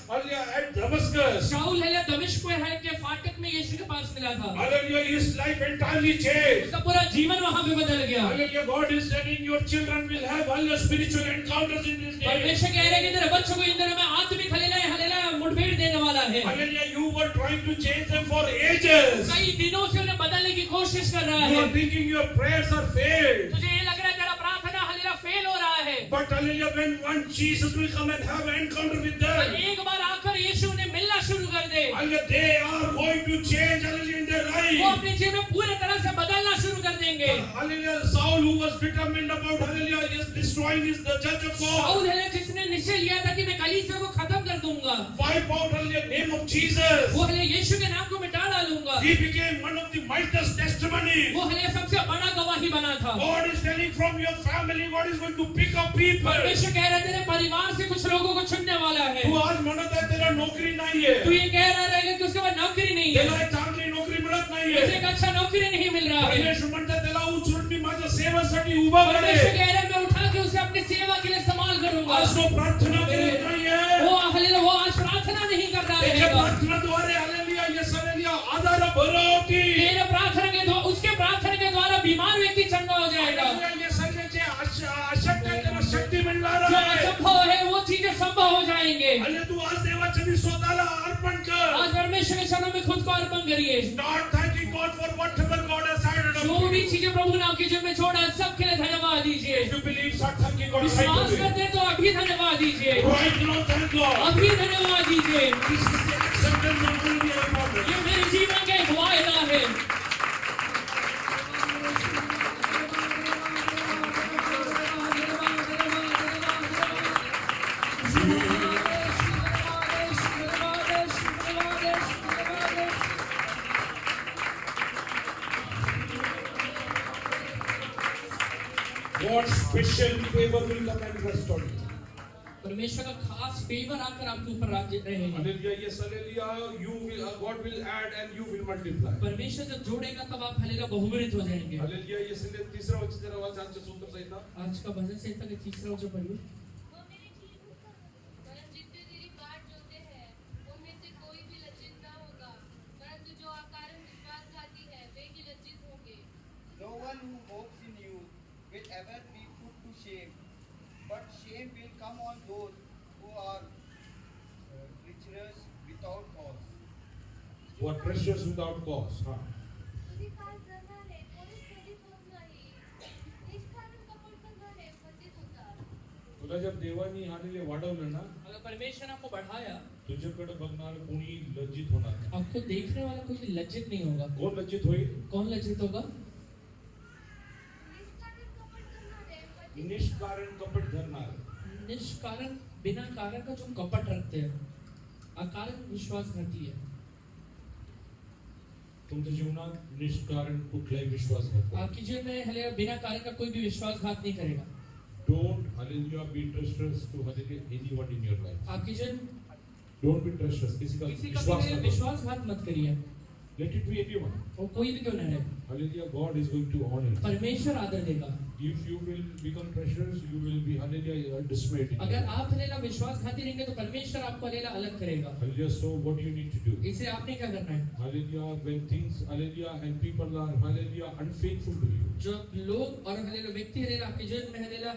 hallelujah at Damascus. शाऊल है दमिश्क के फाटक में यीशु के पास मिला था, Hallelujah, his life entirely changed. उसका पूरा जीवन वहां पे बदल गया। Hallelujah, God is telling your children will have hallelujah spiritual encounters in this day. परमेश्वर कह रहे हैं कि तेरे बच्चों को इन दिनों में आत्मिक हलेला मुठभेड़ देने वाला है। Hallelujah, you were trying to change them for ages. कई दिनों से उन्हें बदलने की कोशिश कर रहा You है। are thinking your prayers are failed. तुझे ये लग रहा है तेरा प्रार्थना हलेला फेल हो रहा है, But hallelujah, when one Jesus will come and have an encounter with पर them, एक बार Hallelujah, they are going to change, hallelujah, in their वो life. अपने जीवन में पूरे तरह से बदलना शुरू कर देंगे। Hallelujah, Saul, who was determined about, hallelujah, is destroying the church of God. शाऊल है जिसने निश्चय लिया था कि मैं कलीसिया को खत्म कर दूंगा, Wipe out, hallelujah, name of Jesus. वो हले यीशु के नाम को मिटा डालूंगा। He became one of the mightiest testimony. वो हले सबसे बड़ा गवाही बना था। God is telling from your family, God is going to pick up people. परमेश्वर कह रहे तेरे परिवार से कुछ लोगों को चुनने वाला है। तू आज म्हणत आहे तेरा नोकरी नाही आहे. तू ये कह रहा रहेगा कि उसके पास नौकरी नहीं है, त्याला एक चांगली नोकरी मिळत नाही उसे आहे. एक अच्छा नौकरी नहीं मिल रहा है। परमेश्वर म्हणतात त्याला उचलून मी माझ्या सेवेसाठी उभा परमेश्वर करे. कह रहे मैं उठा के उसे अपनी सेवा के लिए इस्तेमाल करूंगा। आज तो प्रार्थना करत नाहीये. वो आज प्रार्थना नहीं कर रहा त्याच्या रहेगा। प्रार्थनाद्वारे हालेलुया, येस हालेलुया, आधार भरवती. तेरे प्रार्थना के द्वारा, उसके प्रार्थना के द्वारा बीमार व्यक्ति चंगा हो जाएगा। हालेलुया, येस हालेलुया, अशक्य आहे त्याला शक्ती मिळणार जो आहे. असंभव है वो चीजें संभव हो जाएंगे। आणि तू आज देवाच्या मी स्वतःला अर्पण कर. आज परमेश्वर के चरणों में खुद को अर्पण करिए। Start thanking God for whatever God has added जो up. भी चीजें प्रभु ने आपके जीवन में छोड़ा सबके लिए धन्यवाद दीजिए। If you believe, start thanking God right विश्वास away. करते हैं तो अभी धन्यवाद दीजिए, Right now, thank God. अभी धन्यवाद दीजिए। This is the acceptance of all the important. ये मेरे जीवन का एक वायदा है। God's special favor will come and rest on you. परमेश्वर का खास फेवर आकर आपके ऊपर राज्य रहेगा। Hallelujah, yes, hallelujah. You will, God will add and you will multiply. परमेश्वर जब जोड़ेगा तब आप हलेगा बहुगुणित हो जाएंगे। Hallelujah, yes, hallelujah. तीसरा वचन जरा वाचा आमच्या सूत्र संहिता. आज का भजन संहिता का तीसरा वचन पढ़िए। वो मेरे ठीक परंतु जितने तेरी बाट जोते हैं उनमें से कोई भी लज्जित ना होगा, परंतु जो अकारण विश्वासघाती है वे ही लज्जित होंगे। No one who hopes in you will ever be put to shame, but shame will come on those who are treacherous without cause. Who are treasures without cause. हाँ. तुझी काय करणारे कोणीच खंडित होत नाही, निष्कारण कपट करणारे खंडित होतात। तुला जब देवानी हालेले वाढवलं ना, अगर परमेश्वर ने आपको बढ़ाया, तुझ्याकडे बघणार कोणी लज्जित होणार नाही. आपको देखने वाला कोई भी लज्जित नहीं होगा। कोण लज्जित होईल? कौन लज्जित होगा? निष्कारण कपट करणारे खंडित निष्कारण कपट धरणार. निष्कारण बिना कारण का जो कपट रखते हैं, अकारण विश्वासघाती है। तुमच्या जीवनात निष्कारण कुठलाही विश्वासघात. आपके जीवन में हले बिना कारण का कोई भी विश्वासघात नहीं करेगा। Don't hallelujah be treacherous to hallelujah anyone in your life. आपके जीवन Don't be treacherous. किसी का किसी का विश्वास भी मत करो. विश्वासघात मत करिए। Let it be anyone. वो कोई भी क्यों न रहे, Hallelujah, God is going to honor you. परमेश्वर आदर देगा। If you will become treacherous, you will be hallelujah dismayed. in your अगर life. आप हलेला विश्वासघाती रहेंगे तो परमेश्वर आपको हलेला अलग करेगा। Hallelujah. So what you need to do? इसे आपने क्या करना है? Hallelujah. When things hallelujah and people are hallelujah unfaithful to you. जो लोग और हलेला व्यक्ति हलेला आपके जीवन में हलेला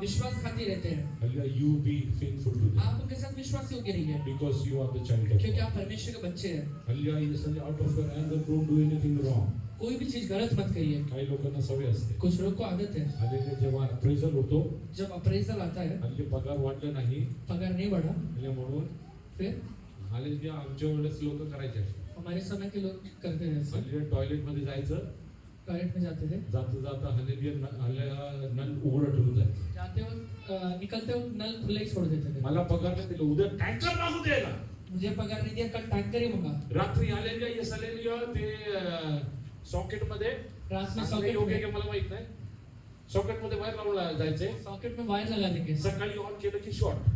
विश्वासघाती रहते हैं, Hallelujah. You be faithful to them आप उनके साथ विश्वास योग्य रहिए, because you are the child of क्योंकि God. आप परमेश्वर के बच्चे हैं। Hallelujah. Yes, out of your anger, don't do anything wrong. कोई भी चीज गलत मत करिए। काही लोकांना सवय असते. कुछ लोग को आदत है, हल्ली जेव्हा अप्रेझल होतो, जब अप्रेजल आता है, हल्ली पगार वाढला नाही, पगार नहीं बढ़ा, हल्ली म्हणून फिर हल्ली आमच्या वेळेस लोक करायचे असे. हमारे समय के लोग करते हैं ऐसे। हल्ली टॉयलेट मध्ये जायचं, टॉयलेट में जाते थे, जाता जाता हल्ली नल उघडं ठेवून जायचं. जाते वक्त निकलते वक्त नल खुले ही छोड़ देते थे। मला पगार नाही दिला, उद्या टँकर मागू द्यायला. मुझे पगार नहीं दिया, कल टैंकर ही मंगा। रात्री आलेल्या येस आलेल्या ते सॉकेट मध्ये रात में सॉकेट सॉकेट योग्य में की मला माहित नाही. सॉकेट मध्ये बाहेर लावून जायचे. सॉकेट में वायर लगा देंगे, सकाळी ऑन केलं की शॉर्ट.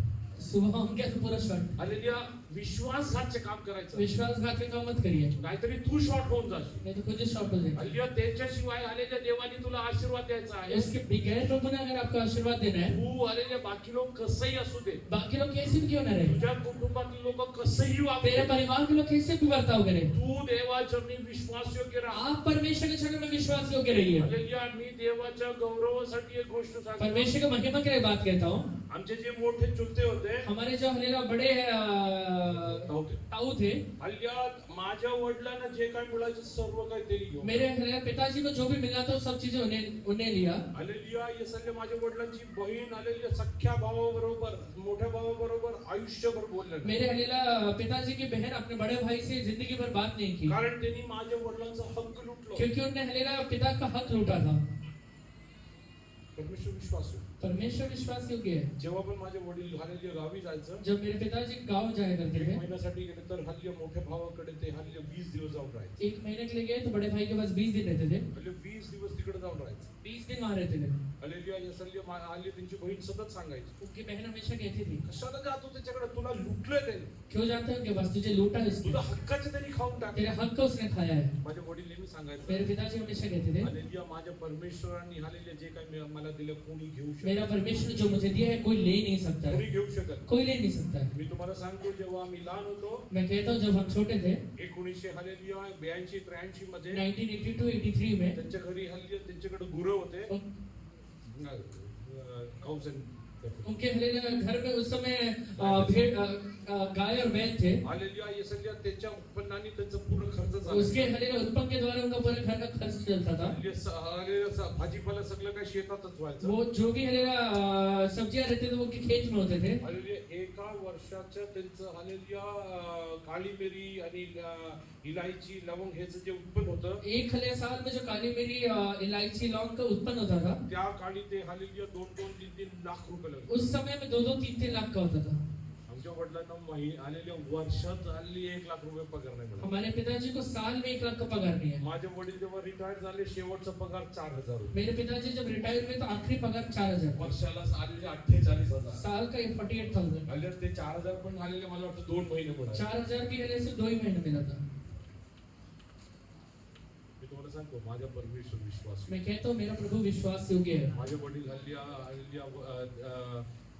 सुबह हम क्या तो पूरा शॉर्ट। आलेल्या विश्वासघातचे काम करायचं. विश्वासघात के काम मत करिए, नाहीतरी तू शॉर्ट होऊन जाशील. नहीं तो खुद ही शॉर्ट हो जाएगा। हल्ली त्याच्याशिवाय आलेल्या देवानी तुला आशीर्वाद द्यायचा आहे. इसके बगैर प्रभु ने अगर आपको आशीर्वाद देना है, तू आलेले बाकी लोक कसंही असू दे, बाकी लोग कैसे भी क्यों न रहे, तुझ्या कुटुंबातील लोक कसंही तेरे वागते, परिवार के लोग कैसे भी बर्ताव करें, तू देवाचरणी विश्वास योग्य राहा. आप परमेश्वर के चरण में विश्वास योग्य रहिए। हालेलुया. मी देवाच्या गौरवासाठी एक गोष्ट सांगतो. परमेश्वर के महिमा के लिए बात कहता हूँ। आमचे जे मोठे चुलते होते, हमारे जो हलेला बड़े नव्हते. ताऊ साऊ थे, हल्ल्या माझ्या वडिलांना जे काय मिळायचं सर्व काही त्यांनी घेऊन मेरे हल्ल्या पिताजी को जो भी मिला था वो सब चीजें उन्हें लिया। हालेलुया. हे सगळे माझ्या वडिलांची बहीण हालेलुया सख्या भावाबरोबर मोठ्या भावाबरोबर आयुष्यभर बोलले नाही. मेरे हल्ला पिताजी की बहन अपने बड़े भाई से जिंदगी भर बात नहीं की, कारण त्यांनी माझ्या वडिलांचा हक्क लुटलो. क्योंकि उन्हें हल्ला पिता का हक लूटा था। परमेश्वर विश्वास आहे. परमेश्वर विश्वास योग्य है। जेव्हा पण माझे वडील हालेलुया गावी जायचं जब मेरे पिताजी गांव जाया करते एक थे, महिन्यासाठी गेले तर हल्ली मोठ्या भावाकडे ते हल्ली 20 दिवस जाऊन राहायचे. 1 महीने के लिए गए तो बड़े भाई के पास 20 दिन रहते थे, हल्ली 20 दिवस तिकडे जाऊन राहायचे. 20 दिन वहां रहते थे। हालेलुया. हे सल्ले हल्ली त्यांची बहीण सतत सांगायची, उनकी बहन हमेशा कहती थी, कशाला जातो त्याच्याकडे, तुला लुटलंय त्याने, क्यों जाते हो उनके पास, तुझे लूटा है उसने, तुझा हक्काचं त्यांनी खाऊन तेरे टाकलं. हक का उसने खाया है। माझे वडील नेहमी सांगायचे, मेरे पिताजी हमेशा कहते थे, हालेलुया माझ्या परमेश्वरांनी हालेलुया जे काही मला दिलं कोणी घेऊ मेरा शकत, परमेश्वर जो मुझे दिया है कोई ले नहीं सकता कोणी है, घेऊ शकत. कोई ले नहीं सकता है। मी तुम्हाला सांगतो, जेव्हा आम्ही लहान होतो मैं कहता हूँ जब हम छोटे थे 1982-83 मध्ये 1982-83 में त्यांच्या घरी हल्ली त्यांच्याकडे गुरं होते. कौसन उनके घर में उस समय भेड़ गाय और बैल थे। हालेलुया. हे सगळ्या त्यांच्या उत्पन्नाने त्यांचा पूर्ण खर्च उसके झाला. हलेला उत्पन्न के द्वारा उनका पूरा घर का खर्च चलता था। हालेलुया. भाजीपाला सगळं काही शेतातच व्हायचं. वो जो भी हलेला सब्जियां रहते थे वो उनके खेत में होते थे। हालेलुया. एका वर्षाचं त्यांचं हालेलुया काळी मिरी आणि इलायची लवंग ह्याचं जे उत्पन्न होतं, एक हले साल में जो काली मिरी इलायची लौंग का उत्पन्न होता था, त्या काळी ते हालेलुया 2-3 लाख रुपये लागले. उस समय में 2-2, 3-3 लाख का होता था। आमच्या वडिलांना आलेल्या वर्षात हल्ली 1 लाख रुपये पगार नाही मिळाला. हमारे पिताजी को साल में 1 लाख का पगार नहीं है। माझे वडील जेव्हा रिटायर झाले शेवटचा पगार 4,000 रुपये. मेरे पिताजी जब रिटायर हुए तो आखिरी पगार 4,000, वर्षाला आलेले 48,000. साल का 48,000। हल्ली ते 4,000 पण आलेले मला वाटतं 2 महिने मिळाले. 4,000 भी हले से 2 ही महीने मिला था। मी तुम्हाला सांगतो, माझ्या परमेश्वर विश्वास. मैं कहता हूँ मेरा प्रभु विश्वास योग्य है। माझे वडील हल्ली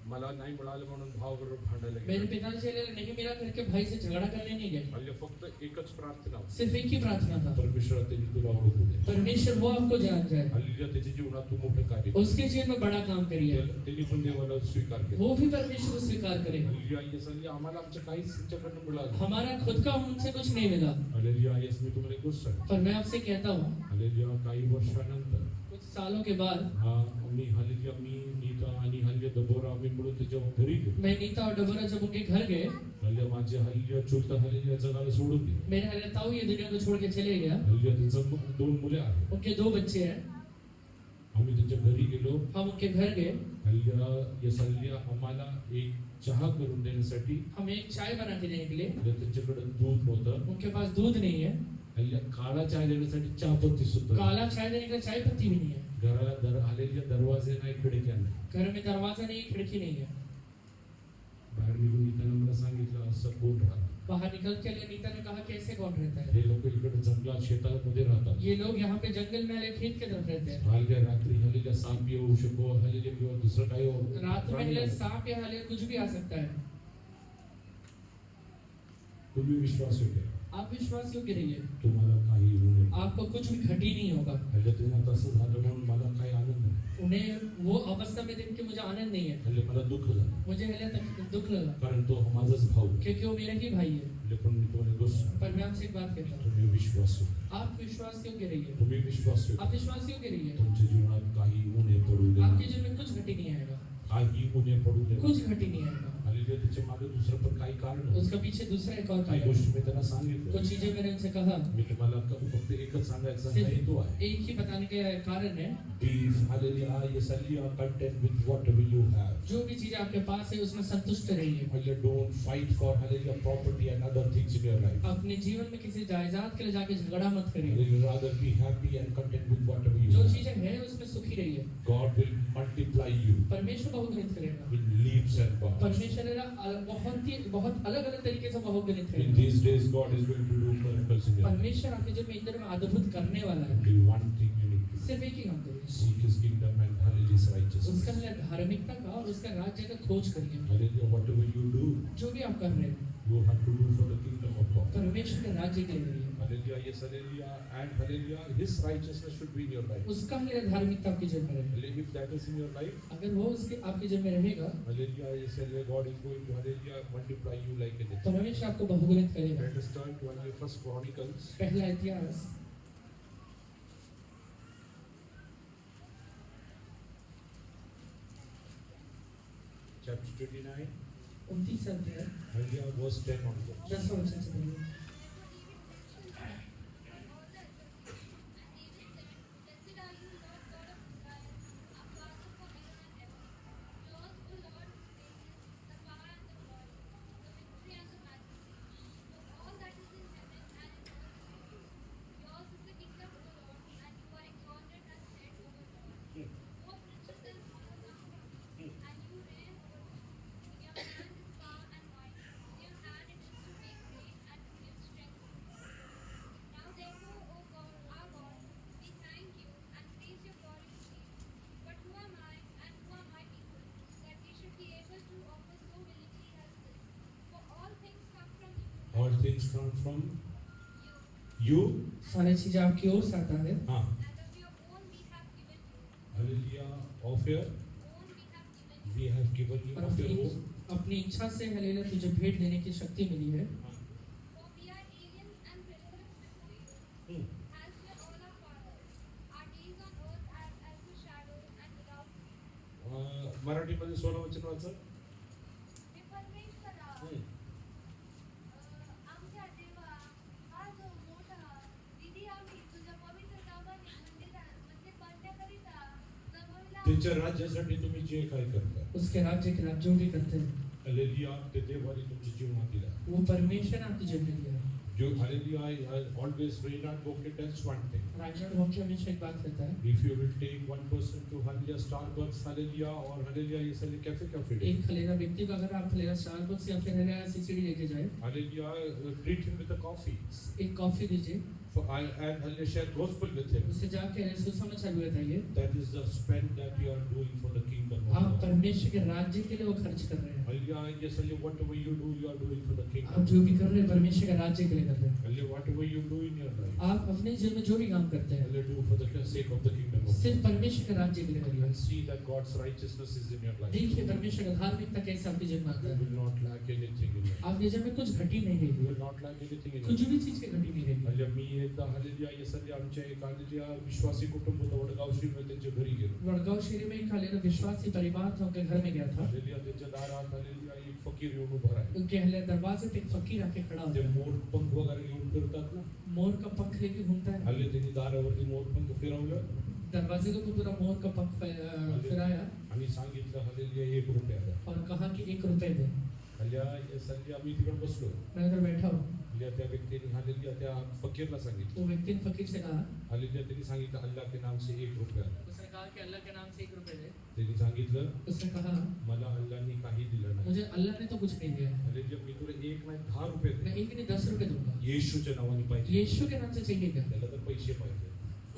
मला नाही मिळालं म्हणून भावाबरोबर भांडायला मेरे गेले. पिताजी हले नहीं मिला करके भाई से झगड़ा करने नहीं गए, हल्ली फक्त एकच प्रार्थना, सिर्फ एक ही प्रार्थना था, परमेश्वर त्यांनी तुला ओळखू दे. परमेश्वर वो आपको जान जाए, हल्ली त्याच्या जीवनात तू मोठे कार्य कर. उसके जीवन में बड़ा काम करिए, त्यांनी पण देवाला स्वीकार केला. वो भी परमेश्वर को स्वीकार करे। हालेलुया. येस हल्ली आम्हाला आमच्या काहीच त्यांच्याकडनं मिळालं. हमारा खुद का उनसे कुछ नहीं मिला, हालेलुया. येस मी तुम्हाला एक गोष्ट सांगतो. पर मैं आपसे कहता हूँ हालेलुया. काही वर्षानंतर कुछ सालों के बाद मी हालेलुया मी नीता आणि हल्ली दबोरा आम्ही मिळून त्याच्या घरी गेलो. मैं नीता और डबोरा जब उनके घर गए, हल्ली माझे हल्ली चुलता हल्ली जगाला सोडून दिलं. मेरे हले ताऊ ये दुनिया को छोड़ के चले गया। हल्ली त्यांचं 2 मुले आहेत. उनके 2 बच्चे हैं। आम्ही त्यांच्या घरी गेलो. हम उनके घर गए, हल्ली येस हल्ली आम्हाला एक चहा करून देण्यासाठी हमें एक चाय बना के देने के लिए, त्यांच्याकडे दूध नव्हतं. उनके पास दूध नहीं है, हल्ली काळा चहा देण्यासाठी चहापत्ती सुद्धा. काला चाय देने का चाय पत्ती भी नहीं है, घराला आलेल्या दरवाजे नाही, खिडक्या नाही. घर में दरवाजा नहीं, खिड़की नहीं है। बाहेर निघून त्यांना मला सांगितलं असं कोण राहतं. बाहर निकल के नीता ने कहा कि ऐसे कौन रहता है? हे लोक इकडे जंगलात शेतामध्ये राहतात. ये लोग यहाँ पे जंगल में हले खेत के तरफ रहते हैं। हल्ली रात्री हल्लीला साप येऊ शकतो, हल्ली किंवा दुसरं काही रात में हले सांप या हले कुछ भी आ सकता है। तुम्ही विश्वास योग्य, आप विश्वास योग्य रहिए, तुम्हाला काही होऊ नये. आपको कुछ भी घटी नहीं होगा। हल्ली त्यांना तसं झालं म्हणून मला काही आनंद नाही. उन्हें वो अवस्था में देख के मुझे आनंद नहीं है, हल्ली मला दुःख झालं, मुझे हले तक दुख लगा, कारण तो माझाच भाऊ आहे. क्योंकि वो मेरा ही भाई है। हल्ली पण मी तुम्हाला गोष्ट सांगतो, पर मैं आपसे एक बात कहता हूँ, तुम्ही विश्वास योग्य, आप विश्वास योग्य रहिए, तुम्ही विश्वास योग्य. आप विश्वास योग्य रहिए। तुमच्या जीवनात काही उणे पडू दे, आपके जीवन में कुछ घटी नहीं आएगा, काही उणे पडू दे. कुछ घटी नहीं आएगा। हल्ली त्याच्या मागे दुसरं पण काही कारण होतं. उसका पीछे दूसरा एक और काही कारण, गोष्टी मी त्यांना सांगितलं. कुछ चीजें मैंने उनसे कहा, मी तुम्हाला फक्त एकच सांगायचा सिर्फ हेतू आहे. एक ही बताने का कारण है, Be hallelujah, yes, hallelujah, content with whatever you have. जो भी चीजें आपके पास है उसमें संतुष्ट रहिए। Hallelujah, don't fight for hallelujah property and other things in your life. अपने जीवन में किसी जायदाद के लिए जाके झगड़ा मत करिए। Hallelujah, rather be happy and content with whatever you जो have. चीजें हैं उसमें सुखी रहिए। God will multiply you परमेश्वर बहुगुणित करेगा। in leaps and bounds. परमेश्वर है ना बहुत अलग अलग तरीके से बहुगुणित In करेगा। these days, God is going to do miracles in your life. परमेश्वर आपके जीवन में इंद्र में अद्भुत करने वाला है। Only one thing you need to do. सिर्फ एक ही काम करिए, Seek His kingdom and hallelujah His righteousness. उसका धार्मिकता का और उसका राज्य का खोज करिए। Hallelujah, whatever you do, जो भी आप कर रहे हैं you have to do for the kingdom of God. परमेश्वर के राज्य के लिए करिए। Hallelujah, yes, hallelujah, and hallelujah, His righteousness should be in your life. उसका हल्लेलुया धार्मिकता आपके जीवन में रहे। Hallelujah, if that is in your life, अगर वो उसके आपके जीवन में रहेगा, hallelujah, yes, hallelujah, God is going to hallelujah multiply you like anything. परमेश्वर आपको बहुगुणित करेगा। Let us turn to hallelujah, First Chronicles, पहला इतिहास chapter 29, 29 अध्याय hallelujah, verse 10 onwards. 10 वचन से पढ़िए। All things come from you. सारी चीजें आपकी ओर से आता है। हाँ, hallelujah, of your, we have given you और of your अपनी own. अपनी इच्छा से हल्लेलुया तुझे भेंट देने की शक्ति मिली है। Hmm. मराठीमध्ये 16 वचन वाचा. आमच्या देवा हा जो मोठा विधी आम्ही तुझ्या पवित्र नामाने मंदिर बांधण्याकरिता जमविला त्याच्या राज्यासाठी तुम्ही जे काय करता, उसके राज्य के लिए आप जो भी करते हैं, हालेलुया, ते देवाने तुमच्या जीवनात दिला. वो परमेश्वर ने आपके जीवन में दिया है। जो hallelujah always Reinhard Bonnke tells one thing. Reinhard बॉन्के हमेशा एक बात कहता है, If you will take one person to hallelujah Starbucks, hallelujah, or hallelujah ये सारे cafe day, एक हल्लेलुया व्यक्ति को अगर आप हल्लेलुया स्टारबक्स या फिर हल्लेलुया सीसीडी लेके जाए, hallelujah, treat him with a coffee, एक कॉफी दीजिए, and hallelujah share gospel with him. उससे जाके सुसमाचार भी बताइए। That is the spend that you are doing for the kingdom of आप God. परमेश्वर के राज्य के लिए वो खर्च कर रहे हैं। Hallelujah, yes, hallelujah, whatever you do, you are doing for the आप kingdom. जो भी कर रहे हैं परमेश्वर के राज्य के लिए कर रहे हैं। Hallelujah, whatever you do in your life, आप अपने जीवन में जो भी काम करते हैं, hallelujah, do for the sake of the kingdom of सिर्फ God. परमेश्वर के राज्य के लिए करिए। And see that God's righteousness is in your life. देखिए परमेश्वर का धार्मिकता कैसे आपके जीवन में आता You है। will not lack anything in your life. आपके जीवन में कुछ घटी नहीं You रहेगी, will not lack anything in your कुछ life. भी चीज की घटी नहीं रहेगी। हल्ल्या मी एकदा हल्लेलुया येसल्ली आमच्या एक हल्लेलुया विश्वासी कुटुंब होतं वडगाव श्रीमध्ये त्यांच्या घरी गेलो. वडगांव शहरी में एक हल्लेलुया विश्वासी परिवार था, उनके घर में गया था। हल्लेलुया त्यांच्या दारात हल्लेलुया एक फकीर येऊन उभा आहे. उनके हल्लेलुया दरवाजे पे एक फकीर आके खड़ा होता ते है, मोर पंख वगैरे घेऊन फिरतात ना. मोर का पंख लेके घूमता है। हल्ले त्यांनी दारावरती मोर पंख फिरवलं दरवाजे को पूरा मोर का पंख फिराया आणि सांगितलं हल्लेलुया ₹1 द्या. और कहा कि 1 रुपए दे। हल्ल्या येसल्ली आम्ही तिकडे बसलो. मैं उधर बैठा हूँ, हल्ल्या त्या व्यक्तीने हल्लेलुया त्या फकीरला सांगितलं. वो व्यक्ति ने फकीर से कहा, हल्लेलुया त्यांनी सांगितलं अल्लाह के नाम से ₹1 द्या. उसने कहा कि अल्लाह के नाम से 1 रुपए दे। त्यांनी सांगितलं उसने कहा मला अल्लाहने काही दिलं नाही. मुझे अल्लाह ने तो कुछ नहीं दिया है, हल्लेलुया मी तुला 1 नाही ₹10 मैं दे. 1 नहीं 10 रुपए दूंगा। येशूच्या नावाने पाहिजे. यीशु के नाम से चाहिए क्या? त्याला तर पैसे पाहिजे.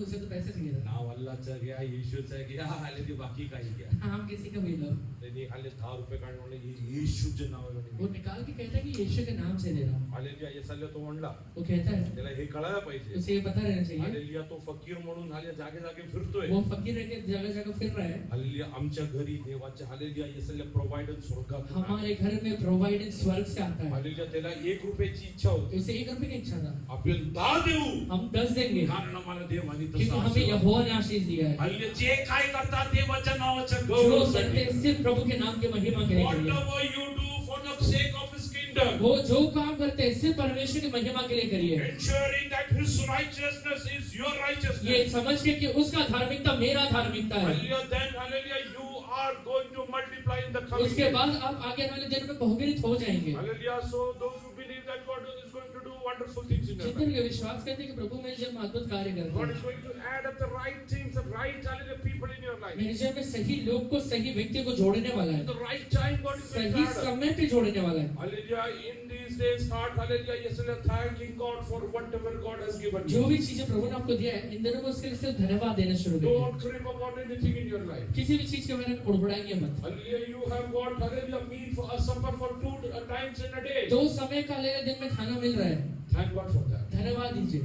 उसे तो पैसे चाहिए था। नाव अल्लाहचं घ्या, येशूचं घ्या, आले ते बाकी काही घ्या. हम किसी का भी लो, त्यांनी आले ₹10 काढून म्हणले येशूच्या नावाने. वो निकाल के कहता है कि यीशु के नाम से दे रहा हूँ। हालेलुया येसाल्या तो म्हणला. वो कहता है, त्याला हे कळायला पाहिजे. उसे ये पता रहना चाहिए, हालेलुया तो फकीर म्हणून हाले जागे जागे फिरतोय. वो फकीर रह के जगह जगह फिर रहा है। हालेलुया आमच्या घरी देवाच्या हालेलुया येसाल्या प्रोव्हाइडर स्वर्गातून. हमारे घर में प्रोवाइडेड स्वर्ग से आता है। हालेलुया त्याला ₹1 इच्छा होती. उसे 1 रुपए की इच्छा था, आपण 10 देऊ हम 10 देंगे कारण आम्हाला देवानी क्योंकि तसं हमें आशीर्वाद. यहोवा ने आशीष दिया है। हालेलुया जे काय करतात देवाच्या नावाच्या जो गौरवासाठी. करते हैं सिर्फ प्रभु के नाम के महिमा के लिए करिए। Whatever you do for the sake of His kingdom, वो जो काम करते हैं सिर्फ परमेश्वर की महिमा के लिए करिए, ensuring that His righteousness is your ये righteousness. समझ के कि उसका धार्मिकता मेरा धार्मिकता है। Hallelujah. Then, hallelujah, you are going to multiply in the coming उसके days. बाद आप आगे वाले दिन में बहुगिणित हो जाएंगे। Hallelujah. So those who believe that God is going to do wonderful things in your जितने life, लोग विश्वास करते हैं कि प्रभु मेरे जीवन में अद्भुत कार्य करता God है, is going to add up the right things, the right hallelujah people in your life. मेरे जीवन में सही लोग को सही व्यक्ति को जोड़ने वाला At है, the right time, God is going to सही add up. समय पे जोड़ने वाला है। Hallelujah. In these days, start hallelujah. Yesterday, thanking God for whatever God has given जो you. भी चीजें प्रभु ने आपको दिया है, इन दिनों में उसके लिए सिर्फ धन्यवाद देना शुरू करिए। Don't crib about anything in your life. किसी भी चीज के बारे में उड़बड़ाइए मत। Hallelujah. You have got hallelujah meat for a supper for 2 times in a day. 2 समय का लेने दिन में खाना मिल रहा है, Thank God for that. धन्यवाद दीजिए।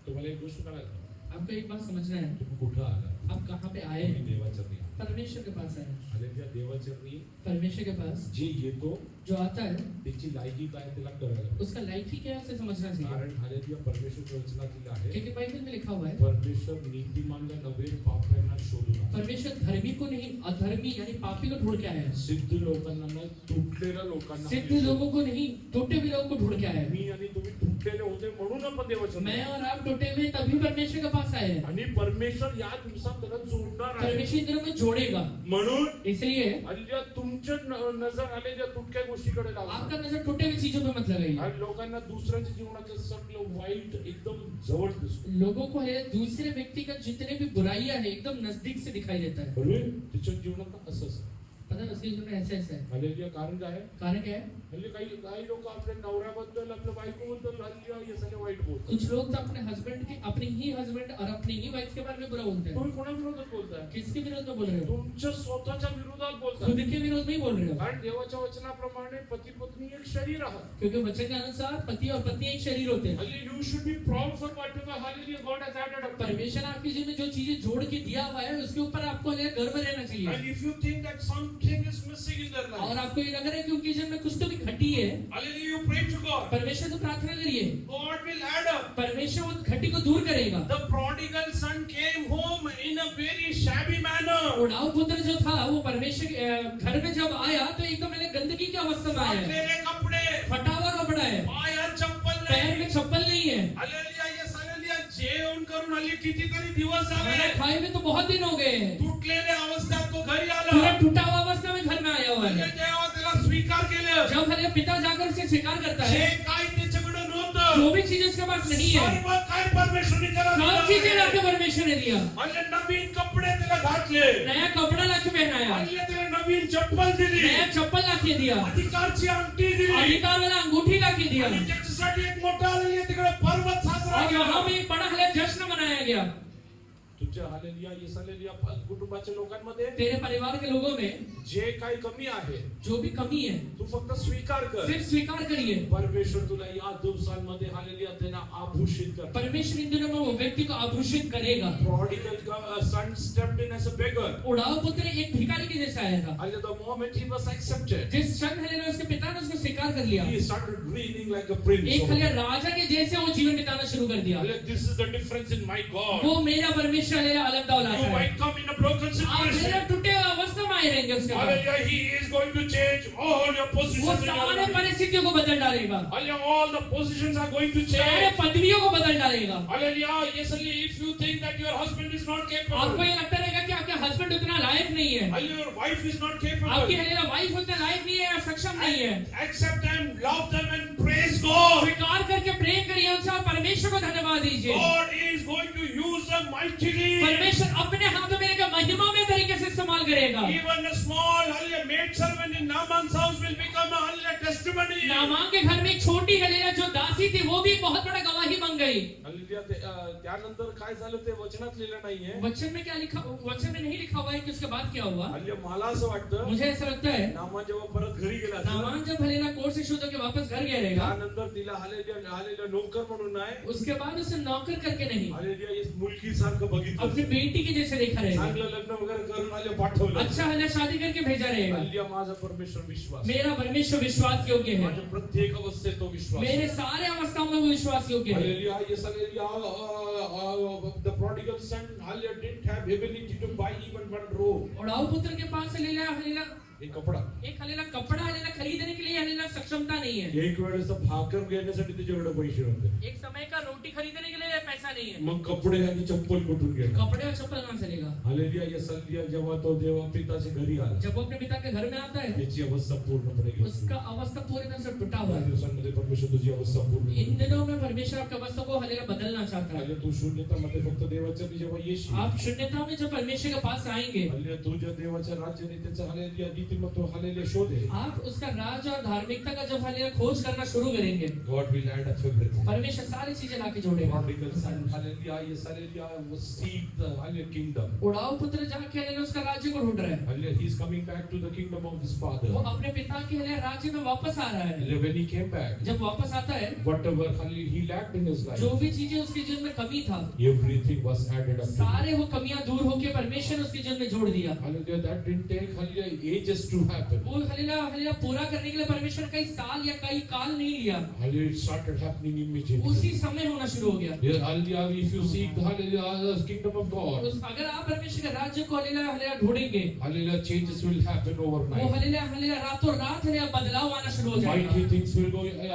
तुम्हाला एक गोष्ट कळायला आपको एक बात समझना है, तुम्ही कुठं आला आप कहाँ पे आए तुम्ही हैं? देवाच्या री परमेश्वर के पास आए हैं। हालेलुया देवाच्या री परमेश्वर के पास जे येतो जो आता है त्याची लायकी काय त्याला कळायला पाहिजे. उसका लायकी क्या है उसे समझना चाहिए, कारण हालेलुया परमेश्वरच्या वचनात लिहिलं आहे क्योंकि बाइबल में लिखा हुआ है परमेश्वर नीतिमानला नव्हे पाप्यांना शोधून आला. परमेश्वर धर्मी को नहीं अधर्मी यानी पापी को ढूंढ के आया है। सिद्ध लोकांना न तुटलेल्या लोकांना सिद्ध लोगों को नहीं टूटे हुए लोगों को ढूंढ के आया है। मी आणि तुम्ही तुटलेले होते म्हणून आपण देवाच्या मैं और आप टूटे हुए तभी परमेश्वर के पास आए हैं। आणि परमेश्वर या दिवसात त्याला जोडणार आहे. परमेश्वर इन दिनों में जोड़ेगा, म्हणून इसलिए अल्ल्या तुमच्या नजर आलेल्या तुटक्या गोष्टीकडे लावा. आपका नजर टूटे हुए चीजों पे मत लगाइए। आणि लोकांना दुसऱ्याच्या जीवनाचं सगळं वाईट एकदम जवळ दिसतो. लोगों को है दूसरे व्यक्ति का जितने भी बुराइयां है एकदम नजदीक से दिखाई देता है। बरोबर तिच्या जीवनात असं असं पता है उसके जीवन में ऐसा ऐसा है। हालेलुया. कारण काय आहे कारण क्या है? म्हणजे काही लोक आपल्या नवऱ्याबद्दल आपल्या बायकोबद्दल हालेलुया हे सगळे वाईट बोलतात. कुछ लोग तो अपने हस्बैंड के अपने ही हस्बैंड और अपनी ही वाइफ के बारे में बुरा बोलते हैं। तुम्ही कोणा विरोधात बोलताय? किसके विरोध में बोल रहे हो? तुमच्या स्वतःच्या विरोधात बोलताय. खुद के विरोध में ही बोल रहे हो, कारण देवाच्या वचनाप्रमाणे पती पत्नी एक शरीर आहात. क्योंकि वचन के अनुसार पति और पत्नी एक शरीर होते हैं। Hallelujah. You should be proud for whatever hallelujah God has added up. परमेश्वर आपके जीवन में जो चीजें जोड़ के दिया हुआ है उसके ऊपर आपको गर्व रहना चाहिए। And if you think that something is missing in their और life, आपको ये लग रहा है कि उनके जीवन में कुछ तो भी घटी है, hallelujah, you pray to God. परमेश्वर से प्रार्थना करिए, God will add up. परमेश्वर उस घटी को दूर करेगा। The prodigal son came home in a very shabby manner. उड़ाऊ पुत्र जो था वो परमेश्वर के घर में जब आया तो एकदम मैंने गंदगी की अवस्था में आया है, फाटलेले कपडे, फटा हुआ कपड़ा है, पायात चप्पल पैर नाही. में चप्पल नहीं है। Hallelujah, yes, hallelujah. जेवण करून हल्ली कितीतरी दिवस मैंने झाले. खाए में तो बहुत दिन हो गए हैं, तुटलेल्या अवस्थेत तो घरी पूरा आला. टूटा हुआ अवस्था में घर में आया हुआ म्हणजे है। जेव्हा त्याला स्वीकार केलं, जब हमारे पिता जाकर उसे स्वीकार करता जे है, काय त्याच्याकडे नव्हतं, जो भी चीज उसके पास नहीं है, सर्व काय परमेश्वरने त्याला सब चीजें दिलं. लाके परमेश्वर ने दिया। म्हणजे नवीन कपडे त्याला घातले, नया कपड़ा लाके पहनाया, म्हणजे त्याला नवीन चप्पल दिली, नया चप्पल लाके दिया, अधिकारची अंगठी दिली, अधिकार वाला अंगूठी लाके दिया, आणि त्याच्यासाठी एक मोठा हालेलुया तिकडे पर्वत साजरा और यहाँ केला. में एक बड़ा हले जश्न मनाया गया। तुमच्या हालेलुया येस हालेलुया कुटुंबाच्या लोकांमध्ये तेरे परिवार के लोगों में जे काही कमी आहे जो भी कमी है तू फक्त स्वीकार कर. सिर्फ स्वीकार करिए। परमेश्वर तुला या दिवसांमध्ये हालेलुया त्यांना आभूषित कर. परमेश्वर इन दिनों में वो व्यक्ति को आभूषित करेगा। Prodigal son stepped in as a beggar. उड़ाऊ पुत्र एक भिखारी के जैसा आया था। And the moment he was accepted, जिस क्षण हले उसके पिता ने उसको स्वीकार कर लिया, he started reigning like a prince. एक हले राजा के जैसे वो जीवन बिताना शुरू कर दिया। Hallelujah, this is the difference in my God. वो मेरा परमेश्वर हले अलग दौलत You है। might come in a broken आप मेरे situation. टूटे अवस्था में आए रहेंगे उसके बाद। Hallelujah, he is going to change all your वो positions in your सारे life. परिस्थितियों को बदल डालेगा, Hallelujah, all the positions are going to सारे change. पदवियों को बदल डालेगा। Hallelujah, yes, if you think that your husband is not आपको capable, ये लगता रहेगा कि आपके हस्बैंड उतना लायक नहीं है, hallelujah, your wife is not आपकी capable, हलेला वाइफ उतना लायक नहीं है या सक्षम नहीं है, accept them, love them and praise God. स्वीकार करके प्रेम करिए उनसे और परमेश्वर को धन्यवाद दीजिए। God is going to use them mightily. परमेश्वर अपने हाथों में लेकर महिमा में तरीके से इस्तेमाल करेगा। Even a small hallelujah maid servant in Naaman's house will become a hallelujah testimony. Naaman के घर में एक छोटी हलेला जो दासी थी वो भी बहुत बड़ा गवाही बन गई। Hallelujah, त्यानंतर काय झालं ते वचनात लिहिलं नाहीये. वचन में क्या लिखा, वचन में नहीं लिखा हुआ है कि उसके बाद क्या हुआ। हल्ली मला असं वाटतं मुझे ऐसा लगता है नामा जेव्हा परत घरी गेला असेल, नामान जब हलेला कोर्ट से शुद्ध होकर वापस घर गया रहेगा, त्यानंतर तिला हालेलुया नोकर म्हणून नाही, उसके बाद उसे नौकर करके नहीं हालेलुया इस मुलगी सारखं बघितलं, अपनी बेटी के जैसे देखा रहेगा, चांगलं लग्न वगैरे करून आले पाठवलं. अच्छा हले शादी करके भेजा रहेगा। हल्ली माझा परमेश्वर विश्वास, मेरा परमेश्वर विश्वास योग्य है, माझ्या प्रत्येक अवस्थेत तो विश्वास. मेरे सारे अवस्थाओं में वो विश्वास योग्य है। Hallelujah, yes, hallelujah, the prodigal son, hallelujah, didn't have ability to buy even one robe. उड़ाऊ पुत्र के पास हलेला हलेला एक कपडा, एक हलेला कपड़ा हलेला खरीदने के लिए हलेला सक्षमता नहीं है, एक वेळेस भाकर घेण्यासाठी त्याच्याकडे पैसे नव्हते, एक समय का रोटी खरीदने के लिए पैसा नहीं है, मग कपडे आणि चप्पल कुठून घेणार. कपड़े और चप्पल कहाँ से लेगा। हालेलुया, yes, hallelujah, जेव्हा तो देवा पिताच्या घरी आला, जब वो अपने पिता के घर में आता है त्याची अवस्था पूर्णपणे घेतली. उसका अवस्था पूरी तरह से टूटा हुआ या है। दिवसांमध्ये परमेश्वर तुझी अवस्था पूर्ण इन करेल. दिनों में परमेश्वर आपकी अवस्था को हलेला बदलना चाहता है। हालेलुया, तू शून्यतामध्ये फक्त देवाच्या जेव्हा येशील, आप शून्यता में जब परमेश्वर के पास आएंगे, हालेलुया, तुझ्या देवाच्या राज्याने त्याच्या हालेलुया नीती ಶಕ್ತಿ ಮತ್ತು hallelujah ಶೋಧೆ, आप उसका राज और धार्मिकता का जब हालेलुया खोज करना शुरू करेंगे, God will add up everything. परमेश्वर सारी चीजें लाके जोड़ेगा। Prodigal son, hallelujah, yes, hallelujah, was seek the hallelujah kingdom. उड़ाऊ पुत्र जाके हालेलुया उसका राज्य को ढूंढ रहा है, Hallelujah, he's coming back to the kingdom of his father. वो अपने पिता के हालेलुया राज्य में वापस आ रहा है। Hallelujah, when he came back, जब वापस आता है, whatever hallelujah he lacked in his life, जो भी चीजें उसके जीवन में कमी था, everything was added up to him. सारे वो कमियां दूर होके परमेश्वर ने उसके जीवन में जोड़ दिया। Hallelujah, that didn't take hallelujah ages to happen. वो हालेलुया पूरा करने के लिए परमेश्वर कई साल या कई काल नहीं लिया, Hallelujah, it started happening immediately. उसी समय होना शुरू हो गया। Yeah, hallelujah, if you seek the hallelujah the kingdom of God, अगर आप परमेश्वर के राज्य को हालेलुया ढूंढेंगे, hallelujah, changes will happen वो overnight. हालेलुया रातों रात हालेलुया बदलाव आना शुरू हो जाएगा। Mighty things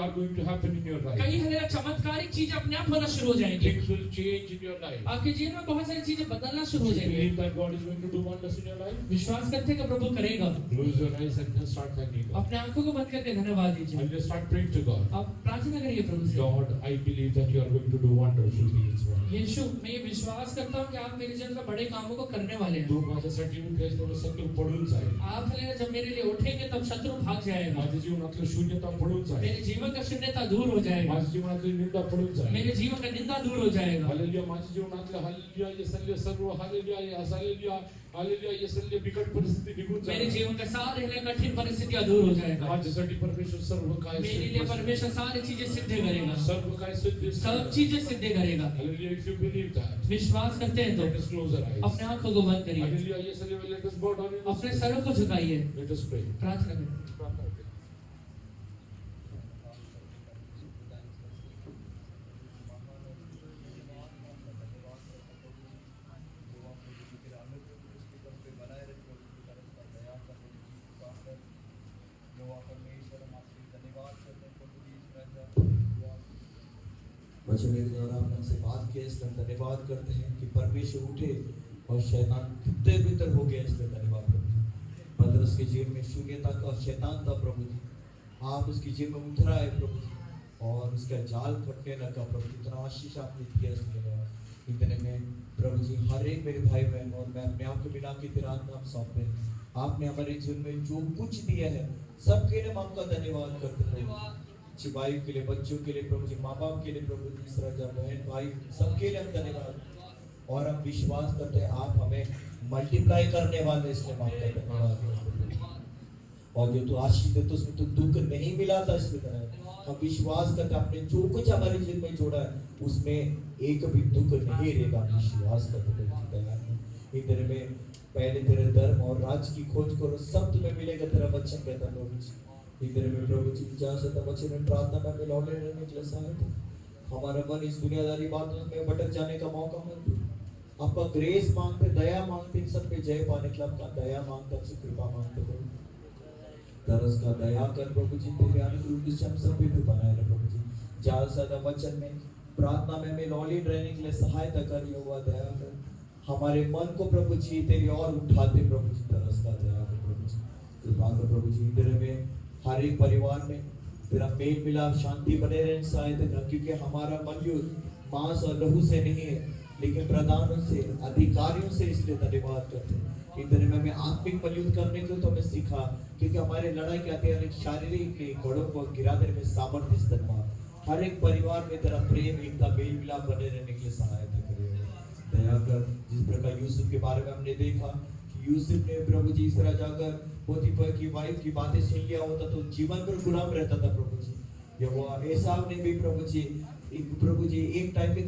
are going to happen in your life. कई हालेलुया चमत्कारिक चीजें अपने आप होना शुरू हो जाएंगी। Things will change in your life. आपके जीवन में बहुत सारी चीजें बदलना शुरू हो You जाएंगी। believe that God is going to do wonders in your life? विश्वास करते हैं कि प्रभु करेगा। Close your eyes and just start thanking God. अपने आंखों को बंद करके धन्यवाद दीजिए। And just start praying to God. आप प्रार्थना करिए प्रभु से। God, I believe that you are going to do wonderful things for me. यीशु, मैं ये विश्वास करता हूँ कि आप मेरे जीवन में बड़े कामों को करने वाले हैं। तू माझ्यासाठी उठेस तेव्हा शत्रू पडून जाईल. आप हालेलुया जब मेरे लिए उठेंगे तब शत्रु भाग जाएगा। माझ्या जीवनातलं शून्यता पडून जाईल. मेरे जीवन का शून्यता दूर हो जाएगा। माझ्या जीवनातली निंदा पडून जाईल. मेरे जीवन का निंदा दूर हो जाएगा। हालेलुया, माझ्या जीवनातलं हालेलुया येसल्य सर्व हालेलुया हालेलुया हालेलुया येसल्य बिकट परिस्थिती निघून मेरे जाईल. जीवन का सारे हालेलुया कठिन परिस्थितियां दूर हो जाएगा। माझ्यासाठी परमेश्वर सर्व काय मेरे लिए परमेश्वर सारी चीजें सिद्ध करेगा। सर्व काय सिद्ध सब चीजें सिद्ध करेगा। Hallelujah, if you believe that, विश्वास करते हैं तो let us close our eyes. अपने आंखों को बंद करिए, hallelujah, येसल्य let us bow down in this अपने place. सरों को झुकाइए, Let us pray. प्रार्थना करें। वचन के द्वारा आपने हमसे बात की, इसलिए धन्यवाद करते हैं कि परमेश्वर उठे और शैतान भीतर भीतर हो गया, इसलिए धन्यवाद करते हैं। पतरस के जीवन में शून्यता का शैतान था प्रभु जी, आप उसके जीवन में उतरा है प्रभु जी, और उसका जाल फटने लगा प्रभु जी। इतना आशीष आपने दिया इसके लिए इतने में प्रभु जी, हर एक मेरे भाई बहन और मैं अपने आप को बिना के तेरा नाम सौंपते हैं। आपने हमारे जीवन में जो कुछ दिया है सबके लिए आपका धन्यवाद करते हैं। भाइयों के लिए, बच्चों के लिए प्रभु जी, माँ बाप के लिए प्रभु जी, सराजा बहन भाई सबके लिए हम धन्यवाद, और हम विश्वास करते हैं आप हमें मल्टीप्लाई करने वाले, इसलिए हम आपका धन्यवाद। और जो तू आशीष देते उसमें तो दुख नहीं मिला था, इसलिए तरह हम विश्वास करते आपने जो कुछ हमारे जीवन में जोड़ा है उसमें एक भी दुख नहीं रहेगा। विश्वास करते इधर में पहले तेरे धर्म और राज्य की खोज करो, सब तुम्हें मिलेगा, तेरा वचन कहता प्रभु जी। इधर में प्रभु जी जहाँ से वचन में प्रार्थना में लौटे रहने के लिए सहायता, हमारा मन इस दुनियादारी बातों में भटक जाने का मौका मत दो। आपका ग्रेस मांगते, दया मांगते, सब पे जय पाने के लिए आपका दया मांगते, आपसे कृपा मांगते प्रभु। तरस का दया कर प्रभु जी, तेरे अनुकूल दृष्टि हम सब पे बनाए रहे प्रभु जी। ज्यादा से ज्यादा वचन में प्रार्थना में हमें लौलीन रहने के लिए सहायता करिए, हुआ दया कर हमारे मन को प्रभु जी तेरी और उठाते प्रभु जी। तरस का दया कर प्रभु जी, कृपा कर प्रभु जी। इधर में हर एक परिवार में तेरा मेल मिलाप शांति बने रहने सहायता कर, क्योंकि हमारा मन युद्ध मांस और लहू से नहीं है लेकिन प्रधानों से, अधिकारियों से, इसलिए धन्यवाद करते हैं। इधर में हमें आत्मिक युद्ध करने को तो हमें सिखा, क्योंकि हमारे लड़ाई के हथियार शारीरिक नहीं, घोड़ों को गिरा देने में सामर्थ्य। धन्यवाद, हर एक परिवार में तेरा प्रेम, एकता, मेल मिलाप बने रहने के लिए सहायता करिए, दया कर। जिस प्रकार यूसुफ के बारे में हमने देखा, यूसुफ ने प्रभु जी इस तरह जाकर पोतीफर की वाइफ की बातें सुन लिया होता तो जीवन भर गुलाम रहता था प्रभु जी। यहोवा एसाव ने भी प्रभु जी एक टाइम पे